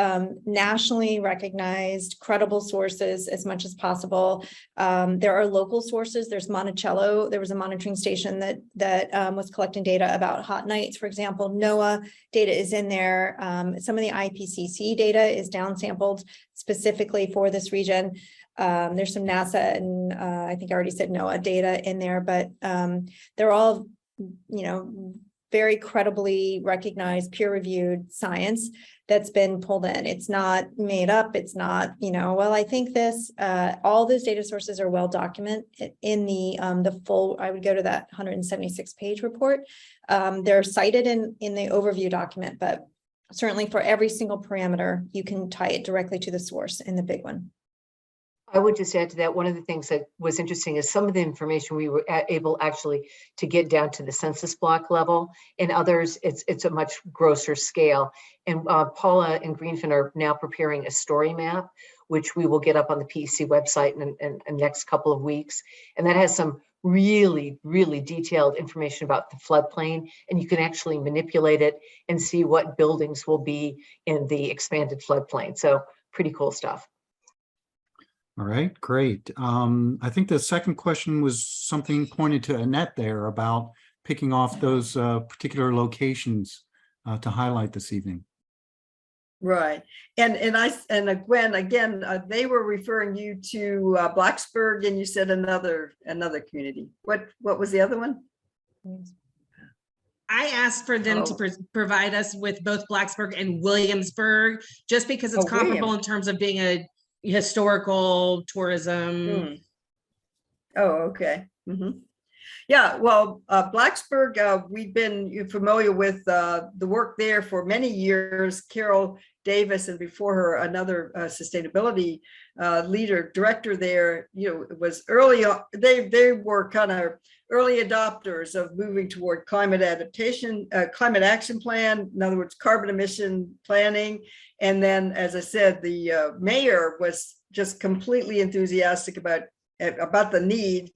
nationally recognized, credible sources as much as possible. There are local sources. There's Monticello. There was a monitoring station that was collecting data about hot nights, for example. NOAA data is in there. Some of the IPCC data is downsampled specifically for this region. There's some NASA and I think I already said NOAA data in there, but they're all, very credibly recognized, peer-reviewed science that's been pulled in. It's not made up. It's not, well, I think this. All those data sources are well documented in the full. I would go to that 176-page report. They're cited in the overview document, but certainly for every single parameter, you can tie it directly to the source in the big one. I would just add to that, one of the things that was interesting is some of the information we were able actually to get down to the census block level, and others it's a much grosser scale. And Paula and Greenfin are now preparing a story map, which we will get up on the PEC website in the next couple of weeks. And that has some really, really detailed information about the floodplain, and you can actually manipulate it and see what buildings will be in the expanded floodplain. So pretty cool stuff. All right, great. I think the second question was something pointed to Annette there about picking off those particular locations to highlight this evening. Right. And Gwen, again, they were referring you to Blacksburg, and you said another community. What was the other one? I asked for them to provide us with both Blacksburg and Williamsburg, just because it's comparable in terms of being a historical tourism. Oh, okay. Yeah, well, Blacksburg, we've been familiar with the work there for many years. Carol Davis, and before her, another sustainability director there, was early on. They were kind of early adopters of moving toward climate adaptation, climate action plan, in other words, carbon emission planning. And then, as I said, the mayor was just completely enthusiastic about the need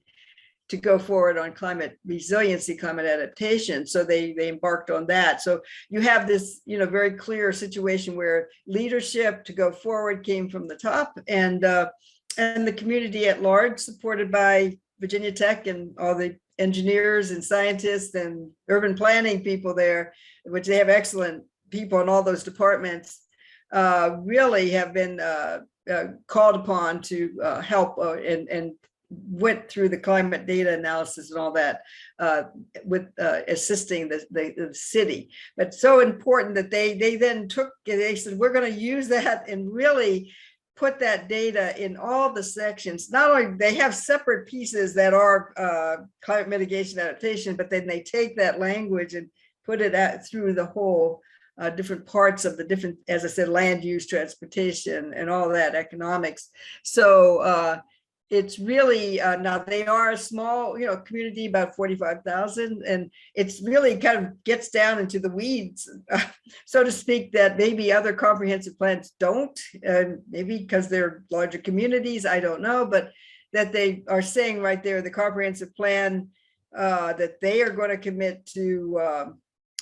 to go forward on climate resiliency, climate adaptation. So they embarked on that. So you have this, very clear situation where leadership to go forward came from the top, and the community at large, supported by Virginia Tech and all the engineers and scientists and urban planning people there, which they have excellent people in all those departments, really have been called upon to help and went through the climate data analysis and all that with assisting the city. But so important that they then they said, we're going to use that and really put that data in all the sections. Not only they have separate pieces that are climate mitigation adaptation, but then they take that language and put it out through the whole different parts of the different, as I said, land use, transportation, and all that, economics. So it's really, now they are a small, community, about 45,000, and it's really kind of gets down into the weeds, so to speak, that maybe other comprehensive plans don't, maybe because they're larger communities, I don't know, but that they are saying right there, the comprehensive plan, that they are going to commit to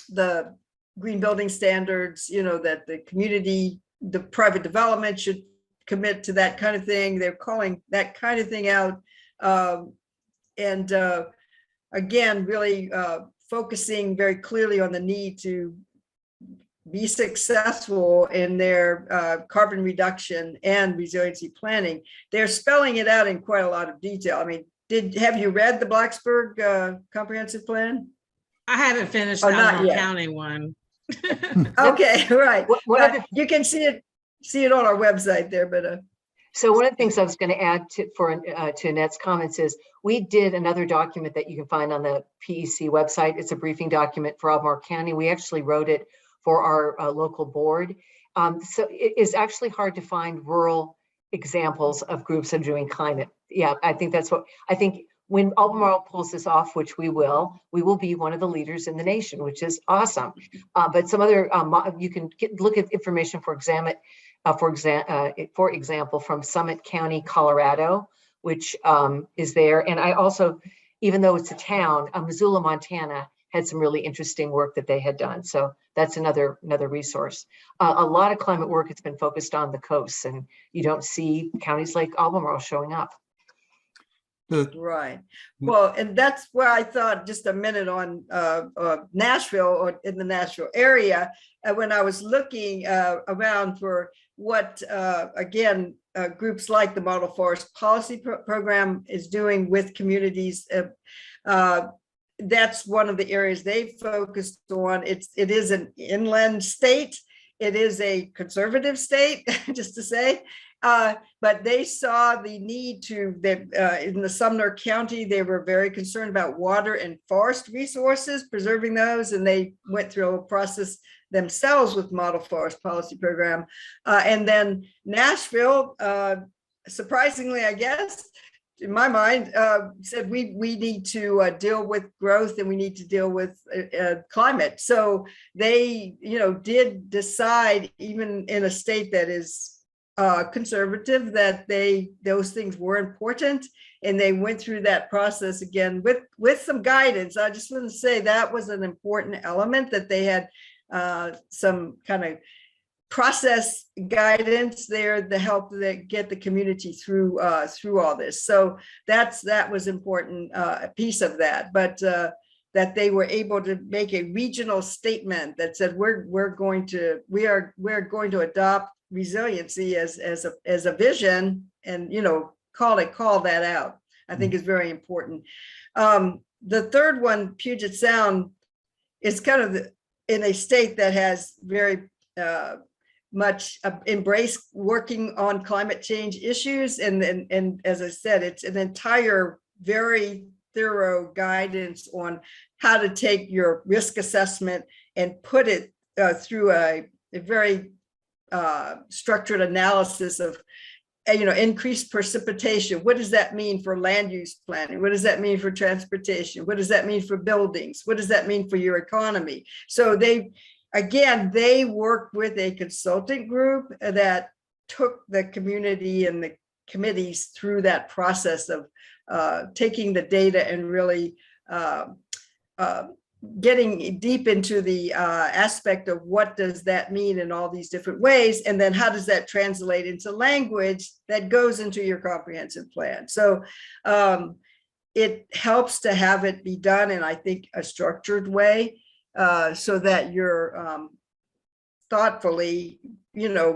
the green building standards, that the community, the private development should commit to that kind of thing. They're calling that kind of thing out. And again, really focusing very clearly on the need to be successful in their carbon reduction and resiliency planning. They're spelling it out in quite a lot of detail. I mean, have you read the Blacksburg comprehensive plan? I haven't finished Oh, the not Albemarle yet. County one. Okay, right. One of the- You can see it on our website there, but So one of the things I was going to add to Annette's comments is we did another document that you can find on the PEC website. It's a briefing document for Albemarle County. We actually wrote it for our local board. So it is actually hard to find rural examples of groups that are doing climate. Yeah, I think when Albemarle pulls this off, which we will be one of the leaders in the nation, which is awesome. But some other, you can look at information for example, from Summit County, Colorado, which is there. And I also, even though it's a town, Missoula, Montana had some really interesting work that they had done. So that's another resource. A lot of climate work has been focused on the coasts, and you don't see counties like Albemarle showing up. right. Well, and that's where I thought just a minute on Nashville, or in the Nashville area, when I was looking around for what, again, groups like the Model Forest Policy Program is doing with communities. That's one of the areas they focused on. It is an inland state. It is a conservative state, just to say. But they saw the need to, in the Sumner County, they were very concerned about water and forest resources, preserving those, and they went through a process themselves with Model Forest Policy Program. And then Nashville, surprisingly, I guess, in my mind, said we need to deal with growth, and we need to deal with climate. So they, did decide, even in a state that is conservative, that those things were important, and they went through that process again with some guidance. I just want to say that was an important element, that they had some kind of process guidance there to help get the community through all this. So that was important piece of that. But that they were able to make a regional statement that said we're going to adopt resiliency as a vision, and call that out, I think is very important. The third one, Puget Sound, is kind of in a state that has very much embraced working on climate change issues, and as I said, it's an entire very thorough guidance on how to take your risk assessment and put it through a very structured analysis of increased precipitation. What does that mean for land use planning? What does that mean for transportation? What does that mean for buildings? What does that mean for your economy? So they worked with a consultant group that took the community and the committees through that process of taking the data and really getting deep into the aspect of what does that mean in all these different ways, and then how does that translate into language that goes into your comprehensive plan. So it helps to have it be done in, I think, a structured way, so that you're thoughtfully,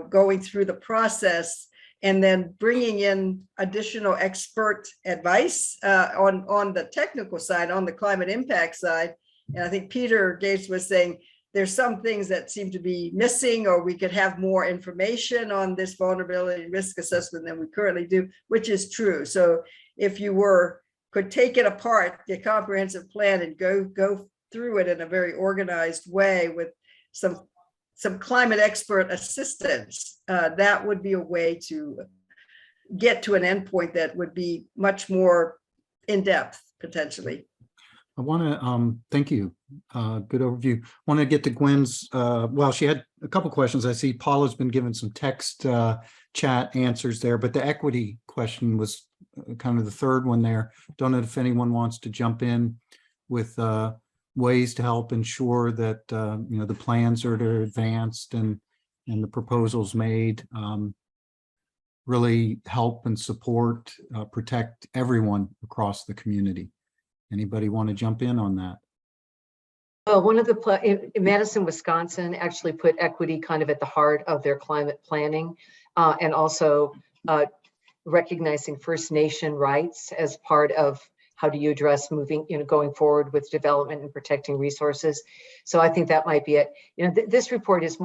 going through the process, and then bringing in additional expert advice on the technical side, on the climate impact side. And I think Peter Gates was saying there's some things that seem to be missing, or we could have more information on this vulnerability risk assessment than we currently do, which is true. So if you could take it apart, the comprehensive plan, and go through it in a very organized way with some climate expert assistance, that would be a way to get to an endpoint that would be much more in-depth potentially. I want to thank you. Good overview. Want to get to Gwen's. Well, she had a couple questions. I see Paula's been given some text chat answers there, but the equity question was kind of the third one there. Don't know if anyone wants to jump in with ways to help ensure that you know, the plans are advanced and the proposals made really help and support, protect everyone across the community. Anybody want to jump in on that? Well, one of the in Madison, Wisconsin, actually put equity kind of at the heart of their climate planning, and also recognizing First Nation rights as part of how do you address moving, you know, going forward with development and protecting resources. So I think that might be it. You know, this report is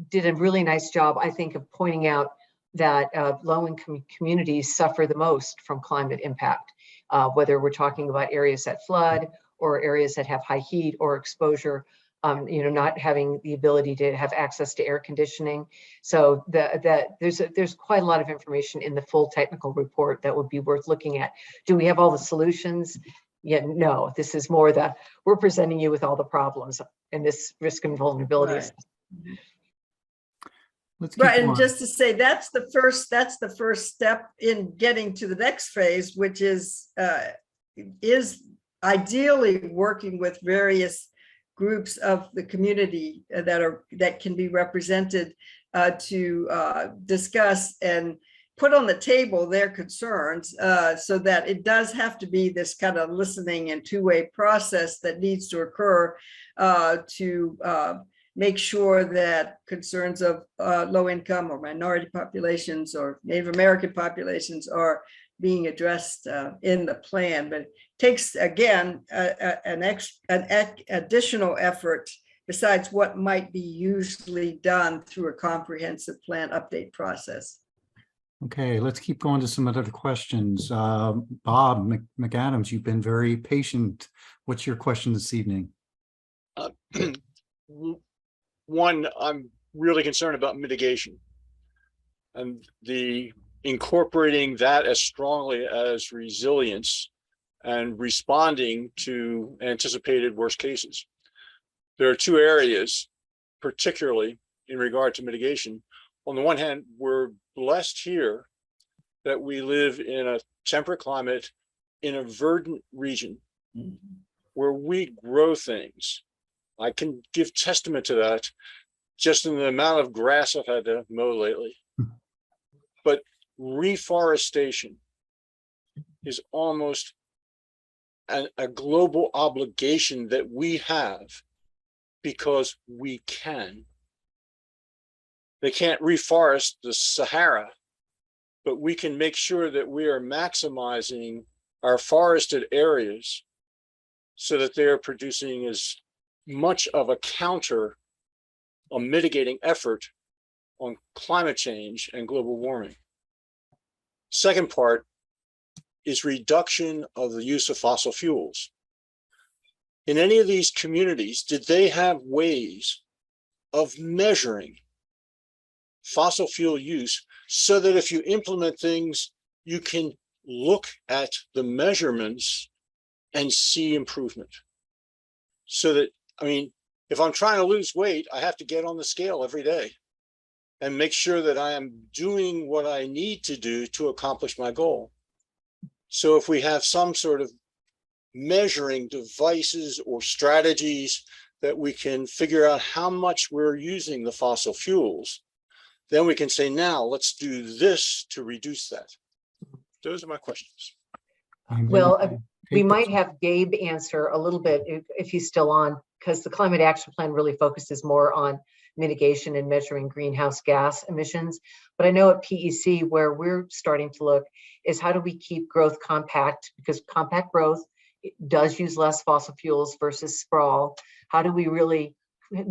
did a really nice job, I think, of pointing out that low-income communities suffer the most from climate impact, whether we're talking about areas that flood or areas that have high heat or exposure, you know, not having the ability to have access to air conditioning. So there's quite a lot of information in the full technical report that would be worth looking at. Do we have all the solutions? Yeah, no, this is more we're presenting you with all the problems and this risk and vulnerabilities. Right. Let's keep Right, and going. just to say that's the first step in getting to the next phase, which is ideally working with various groups of the community that can be represented to discuss and put on the table their concerns, so that it does have to be this kind of listening and two-way process that needs to occur to make sure that concerns of low income or minority populations or Native American populations are being addressed in the plan. But it takes, again, an additional effort besides what might be usually done through a comprehensive plan update process. Okay, let's keep going to some other questions. Bob McAdams, you've been very patient. What's your question this evening? One, I'm really concerned about mitigation and the incorporating that as strongly as resilience and responding to anticipated worst cases. There are two areas, particularly in regard to mitigation. On the one hand, we're blessed here that we live in a temperate climate in a verdant region where we grow things. I can give testament to that just in the amount of grass I've had to mow lately. But reforestation is almost a global obligation that we have because we can. They can't reforest the Sahara, but we can make sure that we are maximizing our forested areas so that they are producing as much of a mitigating effort on climate change and global warming. Second part is reduction of the use of fossil fuels. In any of these communities, did they have ways of measuring fossil fuel use so that if you implement things, you can look at the measurements and see improvement? So that, I mean, if I'm trying to lose weight, I have to get on the scale every day and make sure that I am doing what I need to do to accomplish my goal. So if we have some sort of measuring devices or strategies that we can figure out how much we're using the fossil fuels, then we can say, now let's do this to reduce that. Those are my questions. Well, we might have Gabe answer a little bit if he's still on, because the climate action plan really focuses more on mitigation and measuring greenhouse gas emissions. But I know at PEC, where we're starting to look is how do we keep growth compact, because compact growth does use less fossil fuels versus sprawl. How do we really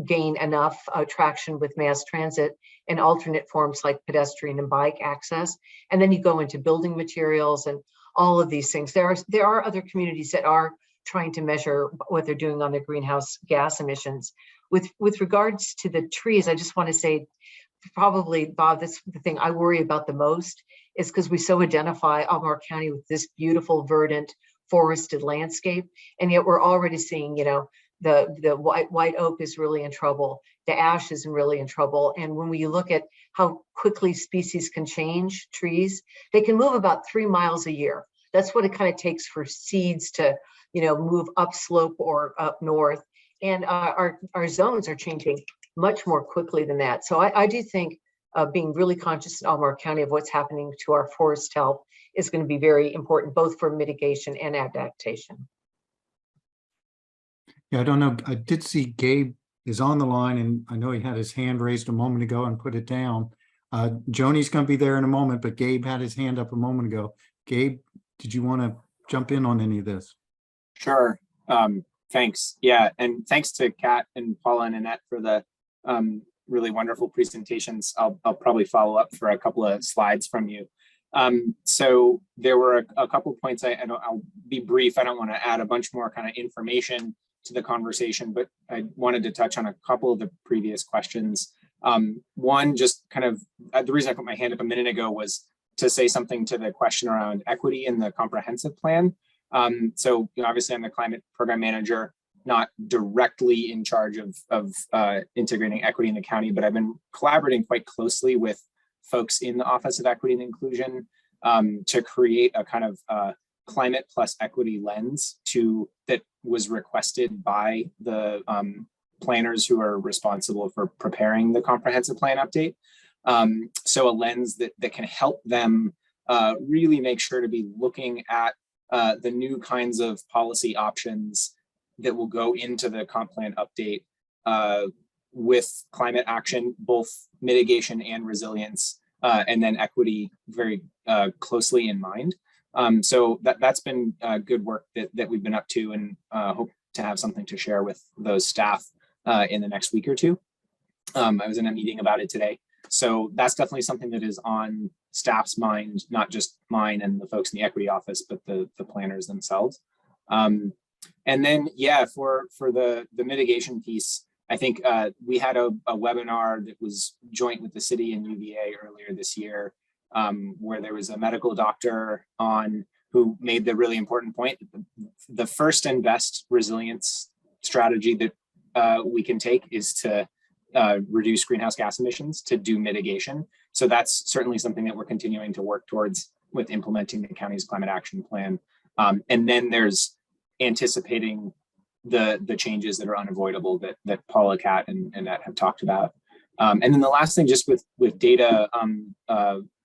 gain enough traction with mass transit and alternate forms like pedestrian and bike access? And then you go into building materials and all of these things. There are other communities that are trying to measure what they're doing on their greenhouse gas emissions. With regards to the trees, I just want to say, probably, Bob, that's the thing I worry about the most, is because we so identify Albemarle County with this beautiful, verdant, forested landscape, and yet we're already seeing, you know, the white oak is really in trouble, the ash is really in trouble. And when we look at how quickly species can change, trees, they can move about 3 miles a year. That's what it kind of takes for seeds to, you know, move upslope or up north. And our zones are changing much more quickly than that. So I do think being really conscious in Albemarle County of what's happening to our forest health is going to be very important, both for mitigation and adaptation. Yeah, I don't know. I did see Gabe is on the line, and I know he had his hand raised a moment ago and put it down. Joni's going to be there in a moment, but Gabe had his hand up a moment ago. Gabe, did you want to jump in on any of this? Sure. Thanks. Yeah, and thanks to Kat and Paula and Annette for the really wonderful presentations. I'll probably follow up for a couple of slides from you. So there were a couple of points. I'll be brief. I don't want to add a bunch more kind of information to the conversation, but I wanted to touch on a couple of the previous questions. One, just kind of the reason I put my hand up a minute ago was to say something to the question around equity in the comprehensive plan. So you know, obviously I'm the climate program manager, not directly in charge of integrating equity in the county, but I've been collaborating quite closely with folks in the Office of Equity and Inclusion to create a kind of climate plus equity lens that was requested by the planners who are responsible for preparing the comprehensive plan update. So a lens that can help them really make sure to be looking at the new kinds of policy options that will go into the comp plan update with climate action, both mitigation and resilience, and then equity very closely in mind. So that's been good work that we've been up to, and hope to have something to share with those staff in the next week or two. I was in a meeting about it today. So that's definitely something that is on staff's mind, not just mine and the folks in the equity office, but the planners themselves. And then, yeah, for the mitigation piece, I think we had a webinar that was joint with the city and UVA earlier this year, where there was a medical doctor on who made the really important point. The first and best resilience strategy that we can take is to reduce greenhouse gas emissions, to do mitigation. So that's certainly something that we're continuing to work towards with implementing the county's climate action plan. And then there's anticipating the changes that are unavoidable that Paula, Kat, and Annette have talked about. And then the last thing, just with data,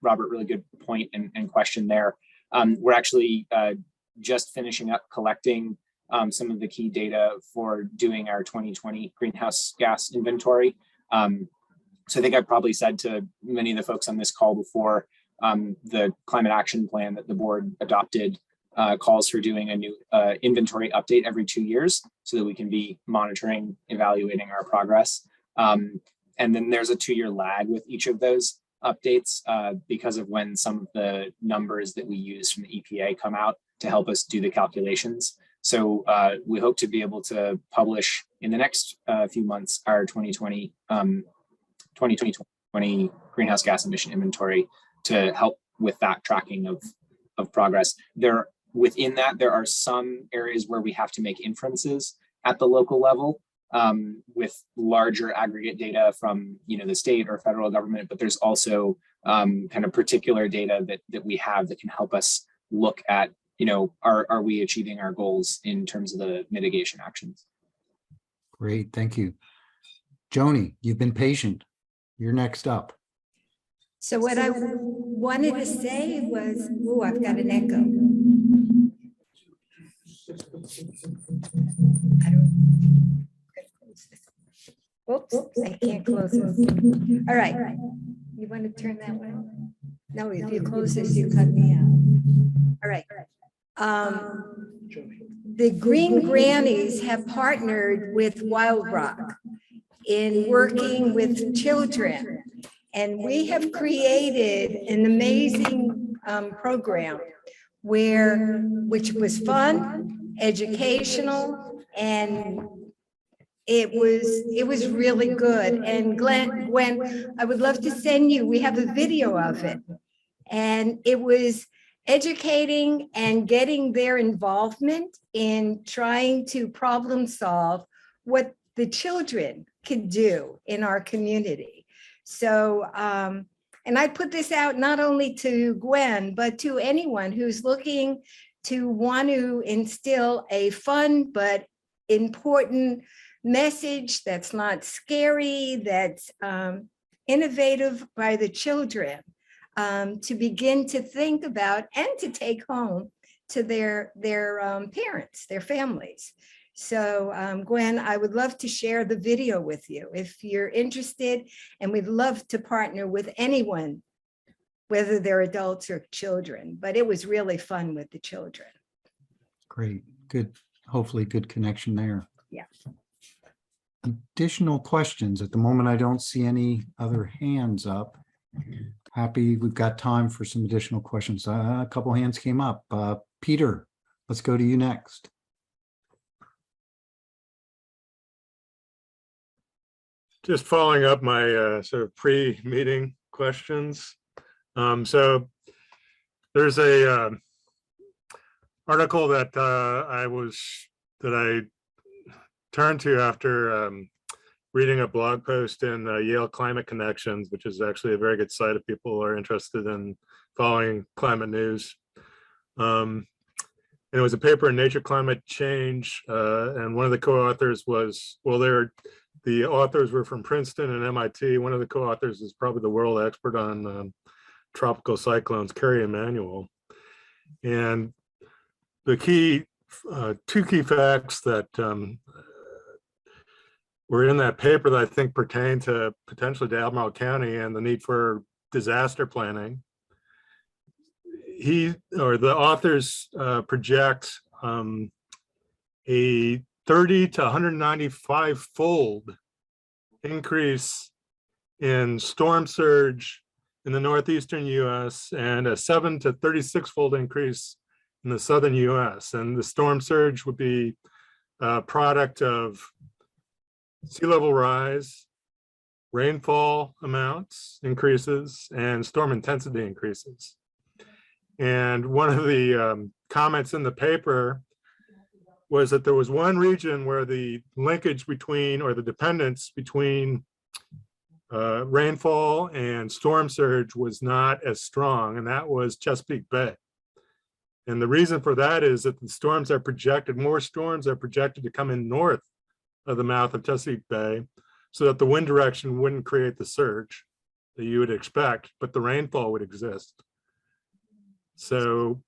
Robert, really good point and question there. We're actually just finishing up collecting some of the key data for doing our 2020 greenhouse gas inventory. So I think I've probably said to many of the folks on this call before, the climate action plan that the board adopted calls for doing a new inventory update every 2 years so that we can be monitoring, evaluating our progress. And then there's a 2-year lag with each of those updates because of when some of the numbers that we use from the EPA come out to help us do the calculations. So we hope to be able to publish in the next few months our 2020 greenhouse gas emission inventory to help with that tracking of progress. Within that, there are some areas where we have to make inferences at the local level with larger aggregate data from the state or federal government, but there's also kind of particular data that we have that can help us look at, are we achieving our goals in terms of the mitigation actions? Great, thank you. Joni, you've been patient. You're next up. So what I wanted to say was, I've got an echo. Oops, I can't close this. All right. You want to turn that one? No, if you close this, you cut me out. All right. The Green Grannies have partnered with Wild Rock in working with children. And we have created an amazing program which was fun. educational, and it was really good. And Gwen, I would love to send you, we have a video of it. And it was educating and getting their involvement in trying to problem solve what the children could do in our community. So, and I put this out not only to Gwen, but to anyone who's looking to want to instill a fun but important message that's not scary, that's innovative by the children, to begin to think about and to take home to their parents, their families. So Gwen, I would love to share the video with you if you're interested, and we'd love to partner with anyone, whether they're adults or children, but it was really fun with the children. Great, good, hopefully good connection there. Yeah. Additional questions? At the moment, I don't see any other hands up. Happy we've got time for some additional questions. A couple hands came up. Peter, let's go to you next. Just following up my sort of pre-meeting questions. So there's a article that I turned to after reading a blog post in Yale Climate Connections, which is actually a very good site if people are interested in following climate news. And it was a paper in Nature Climate Change, and one of the co-authors was, well, the authors were from Princeton and MIT. One of the co-authors is probably the world expert on tropical cyclones, Kerry Emanuel. And the key, two key facts that were in that paper that I think pertain to potentially to Albemarle County and the need for disaster planning. The authors project a 30 to 195-fold increase in storm surge in the northeastern US and a 7 to 36-fold increase in the southern US. And the storm surge would be a product of sea level rise, rainfall amounts increases, and storm intensity increases. And one of the comments in the paper was that there was one region where the linkage between, or the dependence between rainfall and storm surge was not as strong, and that was Chesapeake Bay. And the reason for that is that the storms are projected, more storms are projected to come in north of the mouth of Chesapeake Bay, so that the wind direction wouldn't create the surge that you would expect, but the rainfall would exist. So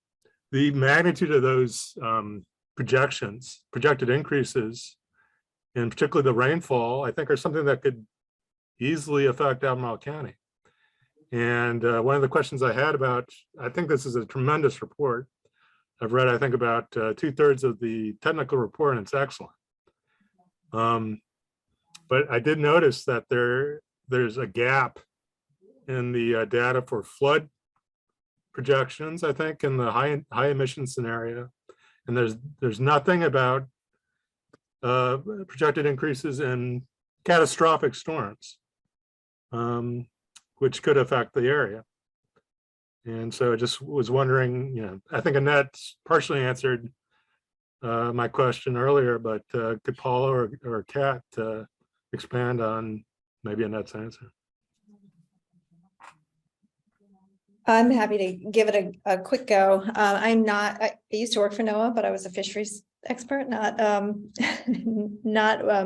the magnitude of those projected increases, and particularly the rainfall, I think are something that could easily affect Albemarle County. And one of the questions I had about, I think this is a tremendous report. I've read, I think, about 2/3 of the technical report, and it's excellent. But I did notice that there's a gap in the data for flood projections, I think, in the high emission scenario. And there's nothing about projected increases in catastrophic storms, which could affect the area. And so I just was wondering, I think Annette partially answered my question earlier, but could Paula or Kat expand on maybe Annette's answer? I'm happy to give it a quick go. I used to work for NOAA, but I was a fisheries expert, not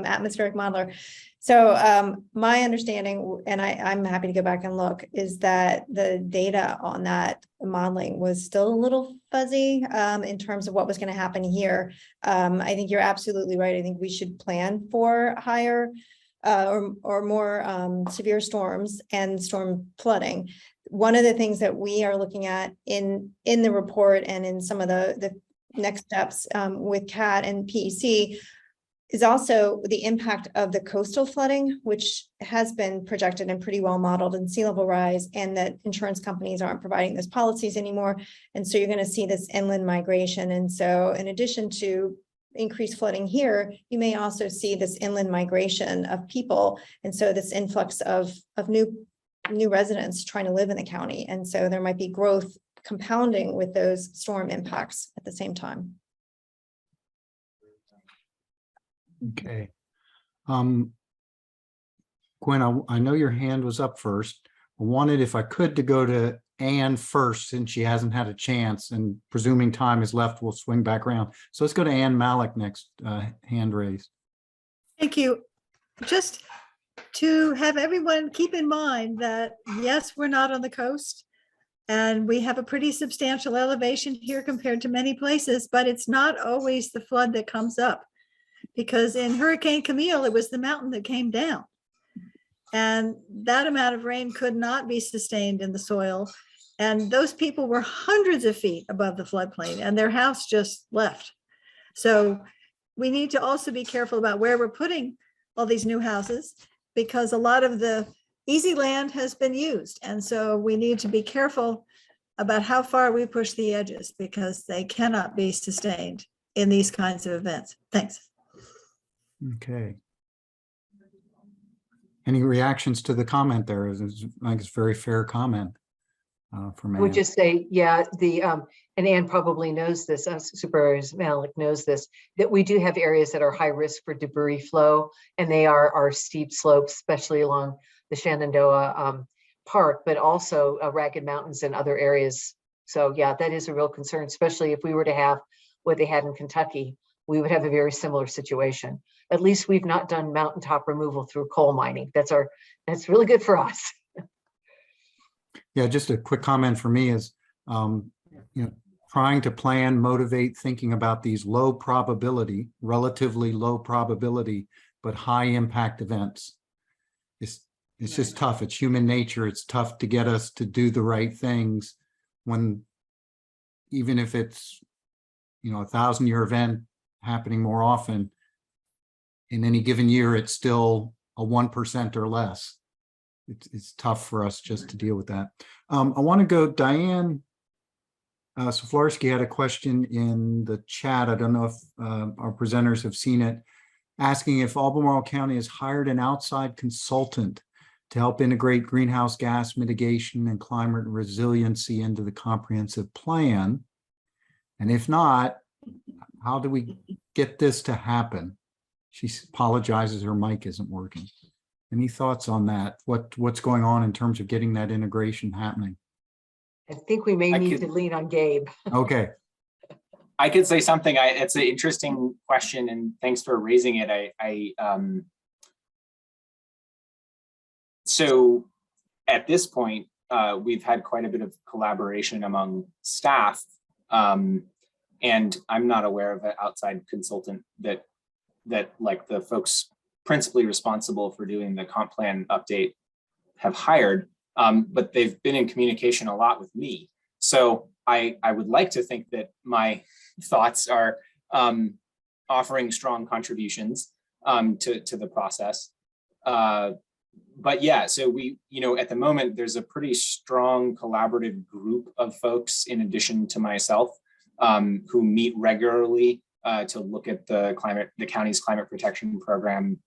atmospheric modeler. So my understanding, and I'm happy to go back and look, is that the data on that modeling was still a little fuzzy in terms of what was going to happen here. I think you're absolutely right. I think we should plan for higher or more severe storms and storm flooding. One of the things that we are looking at in the report and in some of the next steps with CAT and PEC is also the impact of the coastal flooding, which has been projected and pretty well modeled in sea level rise, and that insurance companies aren't providing those policies anymore. And so you're going to see this inland migration. And so in addition to increased flooding here, you may also see this inland migration of people. And so this influx of new residents trying to live in the county. And so there might be growth compounding with those storm impacts at the same time. Okay. Gwen, I know your hand was up first. I wanted, if I could, to go to Anne first, since she hasn't had a chance, and presuming time is left, we'll swing back around. So let's go to Anne Malik next, hand raised. Thank you. Just to have everyone keep in mind that, yes, we're not on the coast and we have a pretty substantial elevation here compared to many places, but it's not always the flood that comes up. Because in Hurricane Camille, it was the mountain that came down. And that amount of rain could not be sustained in the soil. And those people were hundreds of feet above the floodplain and their house just left. So we need to also be careful about where we're putting all these new houses, because a lot of the easy land has been used. And so we need to be careful about how far we push the edges, because they cannot be sustained in these kinds of events. Thanks. Okay. Any reactions to the comment there? I think it's a very fair comment from I would Anne. just say, yeah, and Anne probably knows this, Supervisor Malik knows this, that we do have areas that are high risk for debris flow, and they are steep slopes, especially along the Shenandoah Park, but also Ragged Mountains and other areas. So yeah, that is a real concern, especially if we were to have what they had in Kentucky. We would have a very similar situation. At least we've not done mountaintop removal through coal mining. That's really good for us. Yeah, just a quick comment for me is, trying to plan, motivate, thinking about these low probability, relatively low probability, but high impact events. It's just tough. It's human nature. It's tough to get us to do the right things when, even if it's, a 1,000-year event happening more often, in any given year, it's still a 1% or less. It's tough for us just to deal with that. I want to go, Diane Soflarski had a question in the chat. I don't know if our presenters have seen it, asking if Albemarle County has hired an outside consultant to help integrate greenhouse gas mitigation and climate resiliency into the comprehensive plan. And if not, how do we get this to happen? She apologizes, her mic isn't working. Any thoughts on that? What's going on in terms of getting that integration happening? I think we may need to lean on Gabe. Okay. I could say something. It's an interesting question, and thanks for raising it. So at this point, we've had quite a bit of collaboration among staff, and I'm not aware of an outside consultant that like the folks principally responsible for doing the comp plan update have hired, but they've been in communication a lot with me. So I would like to think that my thoughts are offering strong contributions to the process. But yeah, so we, at the moment, there's a pretty strong collaborative group of folks in addition to myself who meet regularly to look at the county's climate protection program,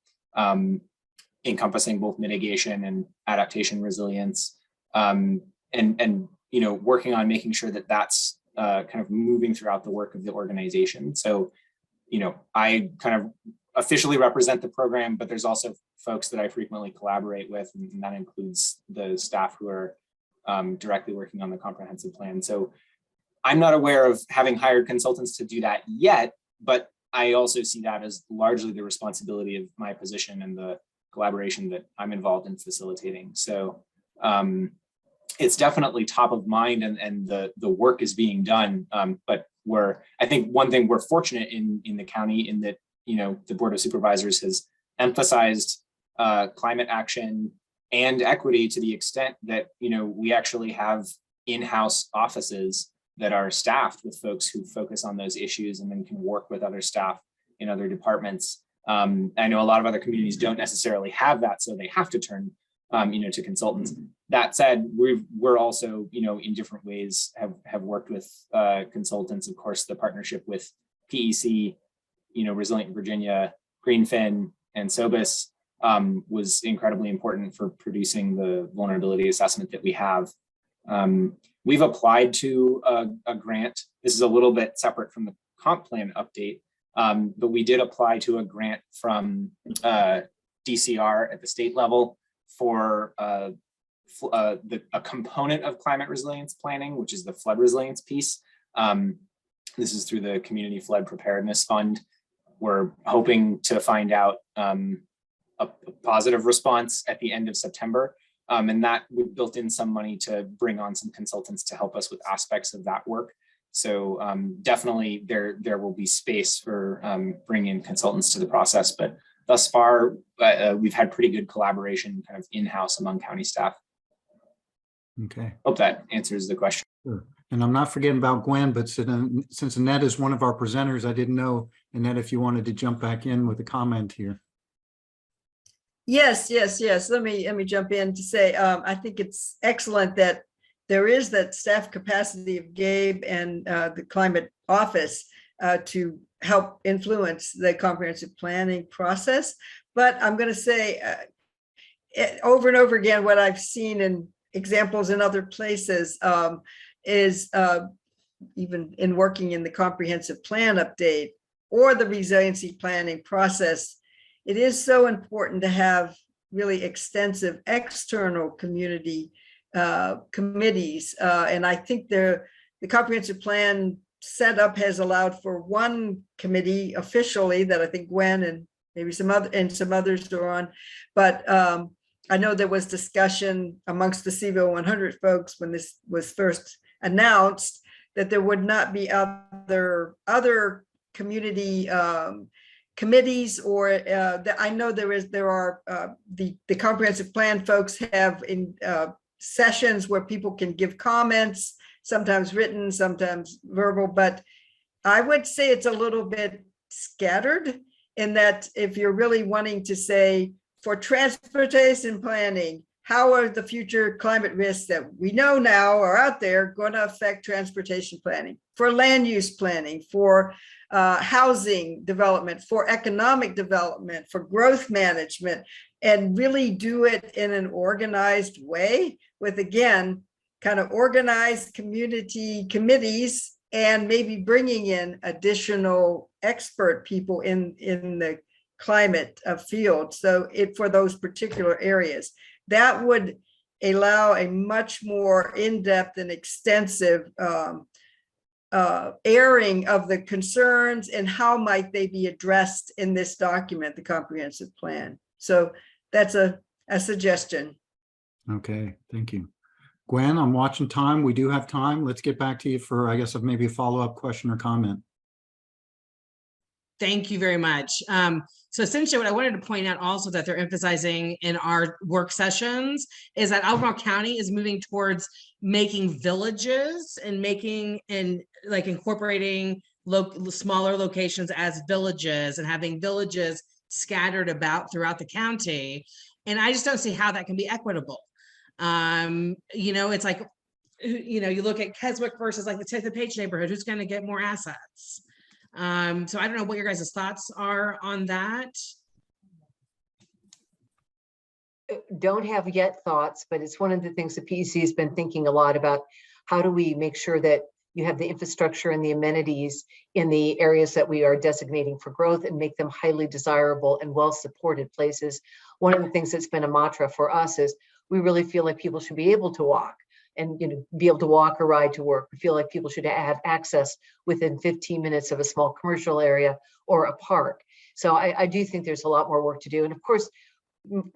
encompassing both mitigation and adaptation resilience, and working on making sure that that's kind of moving throughout the work of the organization. So, I kind of officially represent the program, but there's also folks that I frequently collaborate with, and that includes the staff who are directly working on the comprehensive plan. So I'm not aware of having hired consultants to do that yet, but I also see that as largely the responsibility of my position and the collaboration that I'm involved in facilitating. So it's definitely top of mind, and the work is being done. But I think one thing we're fortunate in the county in that, the Board of Supervisors has emphasized climate action and equity to the extent that, we actually have in-house offices that are staffed with folks who focus on those issues and then can work with other staff in other departments I know a lot of other communities don't necessarily have that, so they have to turn to consultants. That said, we're also, in different ways have worked with consultants. Of course, the partnership with PEC, Resilient Virginia, Greenfin, and Sobis was incredibly important for producing the vulnerability assessment that we have. We've applied to a grant. This is a little bit separate from the comp plan update, but we did apply to a grant from DCR at the state level for a component of climate resilience planning, which is the flood resilience piece. This is through the Community Flood Preparedness Fund. We're hoping to find out a positive response at the end of September. And that we built in some money to bring on some consultants to help us with aspects of that work. So definitely there will be space for bringing in consultants to the process, but thus far we've had pretty good collaboration kind of in-house among county staff. Okay. Hope that answers the question. Sure. And I'm not forgetting about Gwen, but since Annette is one of our presenters, I didn't know, Annette, if you wanted to jump back in with a comment here. Yes. Let me jump in to say, I think it's excellent that there is that staff capacity of Gabe and the climate office to help influence the comprehensive planning process. But I'm going to say over and over again, what I've seen in examples in other places is even in working in the comprehensive plan update or the resiliency planning process, it is so important to have really extensive external community committees. And I think the comprehensive plan setup has allowed for one committee officially that I think Gwen and maybe some others are on. But I know there was discussion amongst the Cville100 folks when this was first announced that there would not be other community committees, or I know there are the comprehensive plan folks have in sessions where people can give comments, sometimes written, sometimes verbal, but I would say it's a little bit scattered in that if you're really wanting to say for transportation planning, how are the future climate risks that we know now are out there going to affect transportation planning, for land use planning, for housing development, for economic development, for growth management, and really do it in an organized way with, again, kind of organized community committees and maybe bringing in additional expert people in the climate field. So for those particular areas, that would allow a much more in-depth and extensive airing of the concerns and how might they be addressed in this document, the comprehensive plan. So that's a suggestion. Okay, thank you. Gwen, I'm watching time. We do have time. Let's get back to you for, I guess, maybe a follow-up question or comment. Thank you very much. So essentially what I wanted to point out also that they're emphasizing in our work sessions is that Albemarle County is moving towards making villages and incorporating smaller locations as villages and having villages scattered about throughout the county. And I just don't see how that can be equitable. It's like, you look at Keswick versus like the 10th and Page neighborhood, who's going to get more assets? So I don't know what your guys' thoughts are on that. Don't have yet thoughts, but it's one of the things the PEC has been thinking a lot about. How do we make sure that you have the infrastructure and the amenities in the areas that we are designating for growth and make them highly desirable and well-supported places? One of the things that's been a mantra for us is we really feel like people should be able to walk and be able to walk or ride to work. We feel like people should have access within 15 minutes of a small commercial area or a park. So I do think there's a lot more work to do. And of course,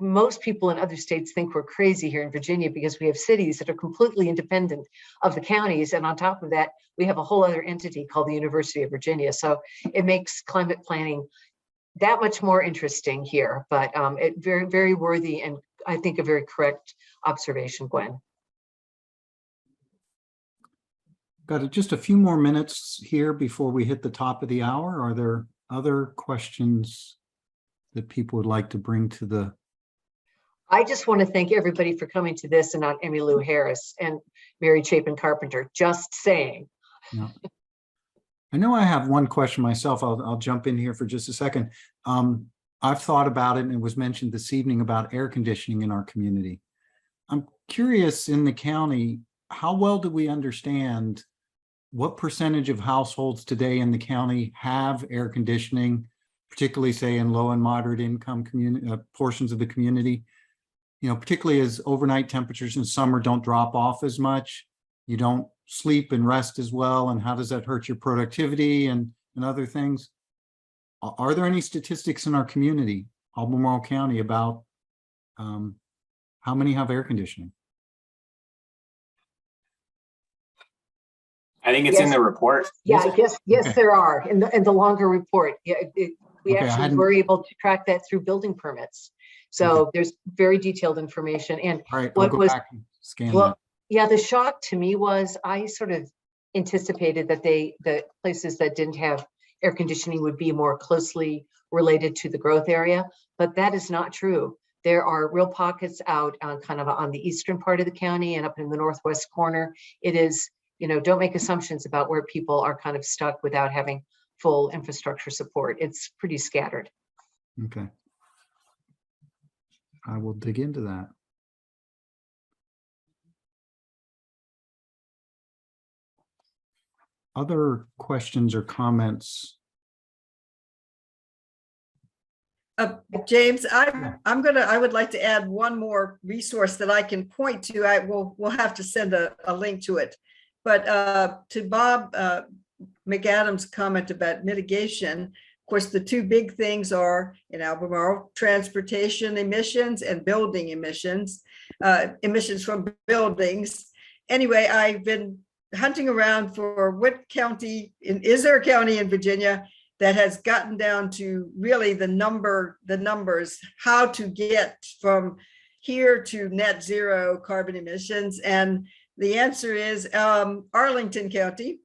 most people in other states think we're crazy here in Virginia because we have cities that are completely independent of the counties. And on top of that, we have a whole other entity called the University of Virginia. So it makes climate planning that much more interesting here, but it very, very worthy and I think a very correct observation, Gwen. Got just a few more minutes here before we hit the top of the hour. Are there other questions that people would like to bring to the, I just want to thank everybody for coming to this and not Emmylou Harris and Mary Chapin Carpenter, just saying. yeah. I know I have one question myself. I'll jump in here for just a second. I've thought about it, and it was mentioned this evening about air conditioning in our community. I'm curious, in the county, how well do we understand what percentage of households today in the county have air conditioning, particularly say in low and moderate income community portions of the community? You know, particularly as overnight temperatures in summer don't drop off as much, you don't sleep and rest as well, and how does that hurt your productivity and other things? Are there any statistics in our community, Albemarle County, about how many have air conditioning? I think it's in the report. Yeah, yes, Okay. there are in the longer report. Yeah, we Okay, actually were able to track that through building permits. So Okay. there's very detailed information. And All right, I'll what go was, back and scan well, that. yeah, the shock to me was I sort of anticipated that the places that didn't have air conditioning would be more closely related to the growth area, but that is not true. There are real pockets out on kind of on the eastern part of the county and up in the northwest corner. It is, you know, don't make assumptions about where people are kind of stuck without having full infrastructure support. It's pretty scattered. Okay. I will dig into that. Other questions or comments? James, I would like to add one more resource that I can point to. We'll have to send a link to it. But to Bob McAdams' comment about mitigation, of course, the two big things are in Albemarle: transportation emissions and building emissions, emissions from buildings. Anyway, I've been hunting around for what county, is there a county in Virginia that has gotten down to really the numbers, how to get from here to net zero carbon emissions. And the answer is Arlington County.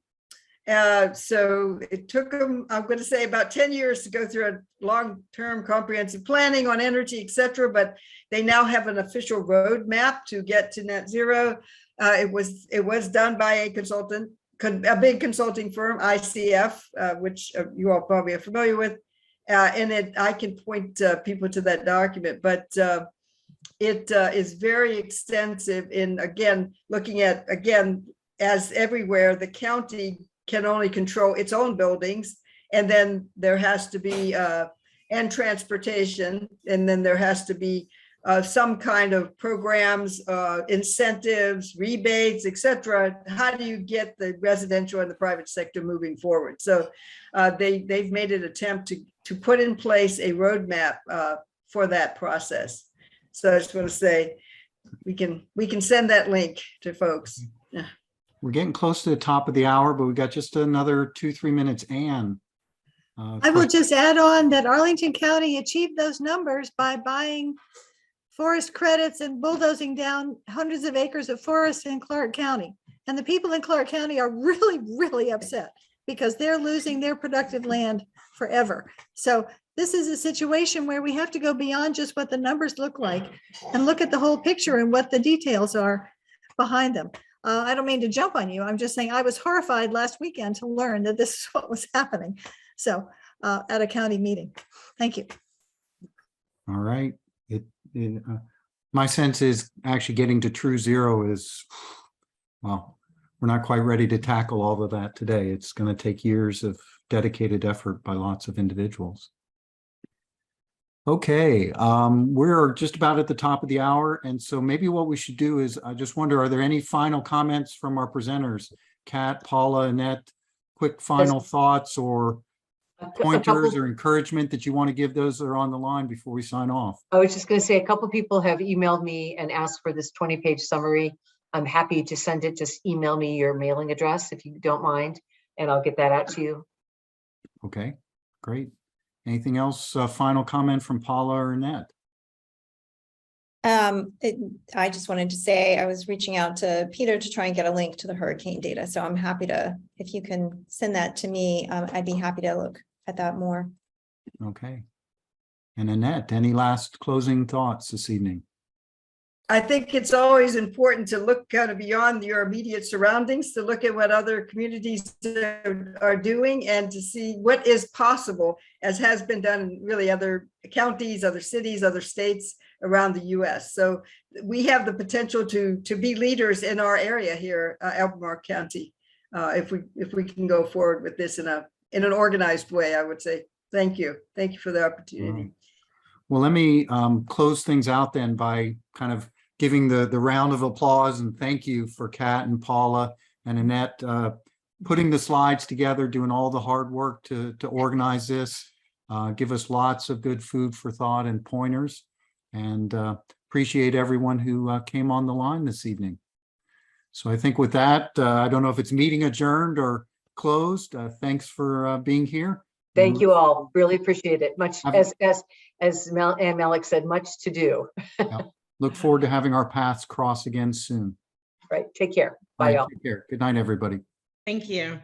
So it took them, I'm going to say, about 10 years to go through a long-term comprehensive planning on energy, et cetera, but they now have an official roadmap to get to net zero. It was done by a consultant, a big consulting firm, ICF, which you all probably are familiar with. And I can point people to that document, but it is very extensive in, again, looking at, again, as everywhere, the county can only control its own buildings. And then there has to be, and transportation, and then there has to be some kind of programs, incentives, rebates, et cetera. How do you get the residential and the private sector moving forward? So they've made an attempt to put in place a roadmap for that process. So I just want to say, we can send that link to folks. Yeah. We're getting close to the top of the hour, but we got just another 2-3 minutes. Anne. I will just add on that Arlington County achieved those numbers by buying forest credits and bulldozing down hundreds of acres of forest in Clark County. And the people in Clark County are really, really upset because they're losing their productive land forever. So this is a situation where we have to go beyond just what the numbers look like and look at the whole picture and what the details are behind them. I don't mean to jump on you. I'm just saying I was horrified last weekend to learn that this is what was happening. So at a county meeting. Thank you. All right. My sense is actually getting to true zero is, well, we're not quite ready to tackle all of that today. It's going to take years of dedicated effort by lots of individuals. Okay, we're just about at the top of the hour. And so maybe what we should do is, I just wonder, are there any final comments from our presenters? Kat, Paula, Annette, quick final thoughts or pointers or encouragement that you want to give those that are on the line before we sign off? I was just going to say, a couple of people have emailed me and asked for this 20-page summary. I'm happy to send it. Just email me your mailing address if you don't mind, and I'll get that out to you. Okay, great. Anything else? Final comment from Paula or Annette? I just wanted to say I was reaching out to Peter to try and get a link to the hurricane data. So I'm happy to, if you can send that to me, I'd be happy to look at that more. Okay, And Annette, any last closing thoughts this evening? I think it's always important to look kind of beyond your immediate surroundings, to look at what other communities are doing and to see what is possible, as has been done in really other counties, other cities, other states around the US. So we have the potential to be leaders in our area here, Albemarle County, if we can go forward with this in an organized way, I would say. Thank you. Thank you for the opportunity. Well, let me close things out then by kind of giving the round of applause and thank you for Kat and Paula and Annette putting the slides together, doing all the hard work to organize this, give us lots of good food for thought and pointers, and appreciate everyone who came on the line this evening. So I think with that, I don't know if it's meeting adjourned or closed. Thanks for being here. Thank you all. Really appreciate it. Much as Mel and Malik said, much to do. Look forward to having our paths cross again soon. Right. Take care. All Bye, right, y'all. take care. Good night, everybody. Thank you.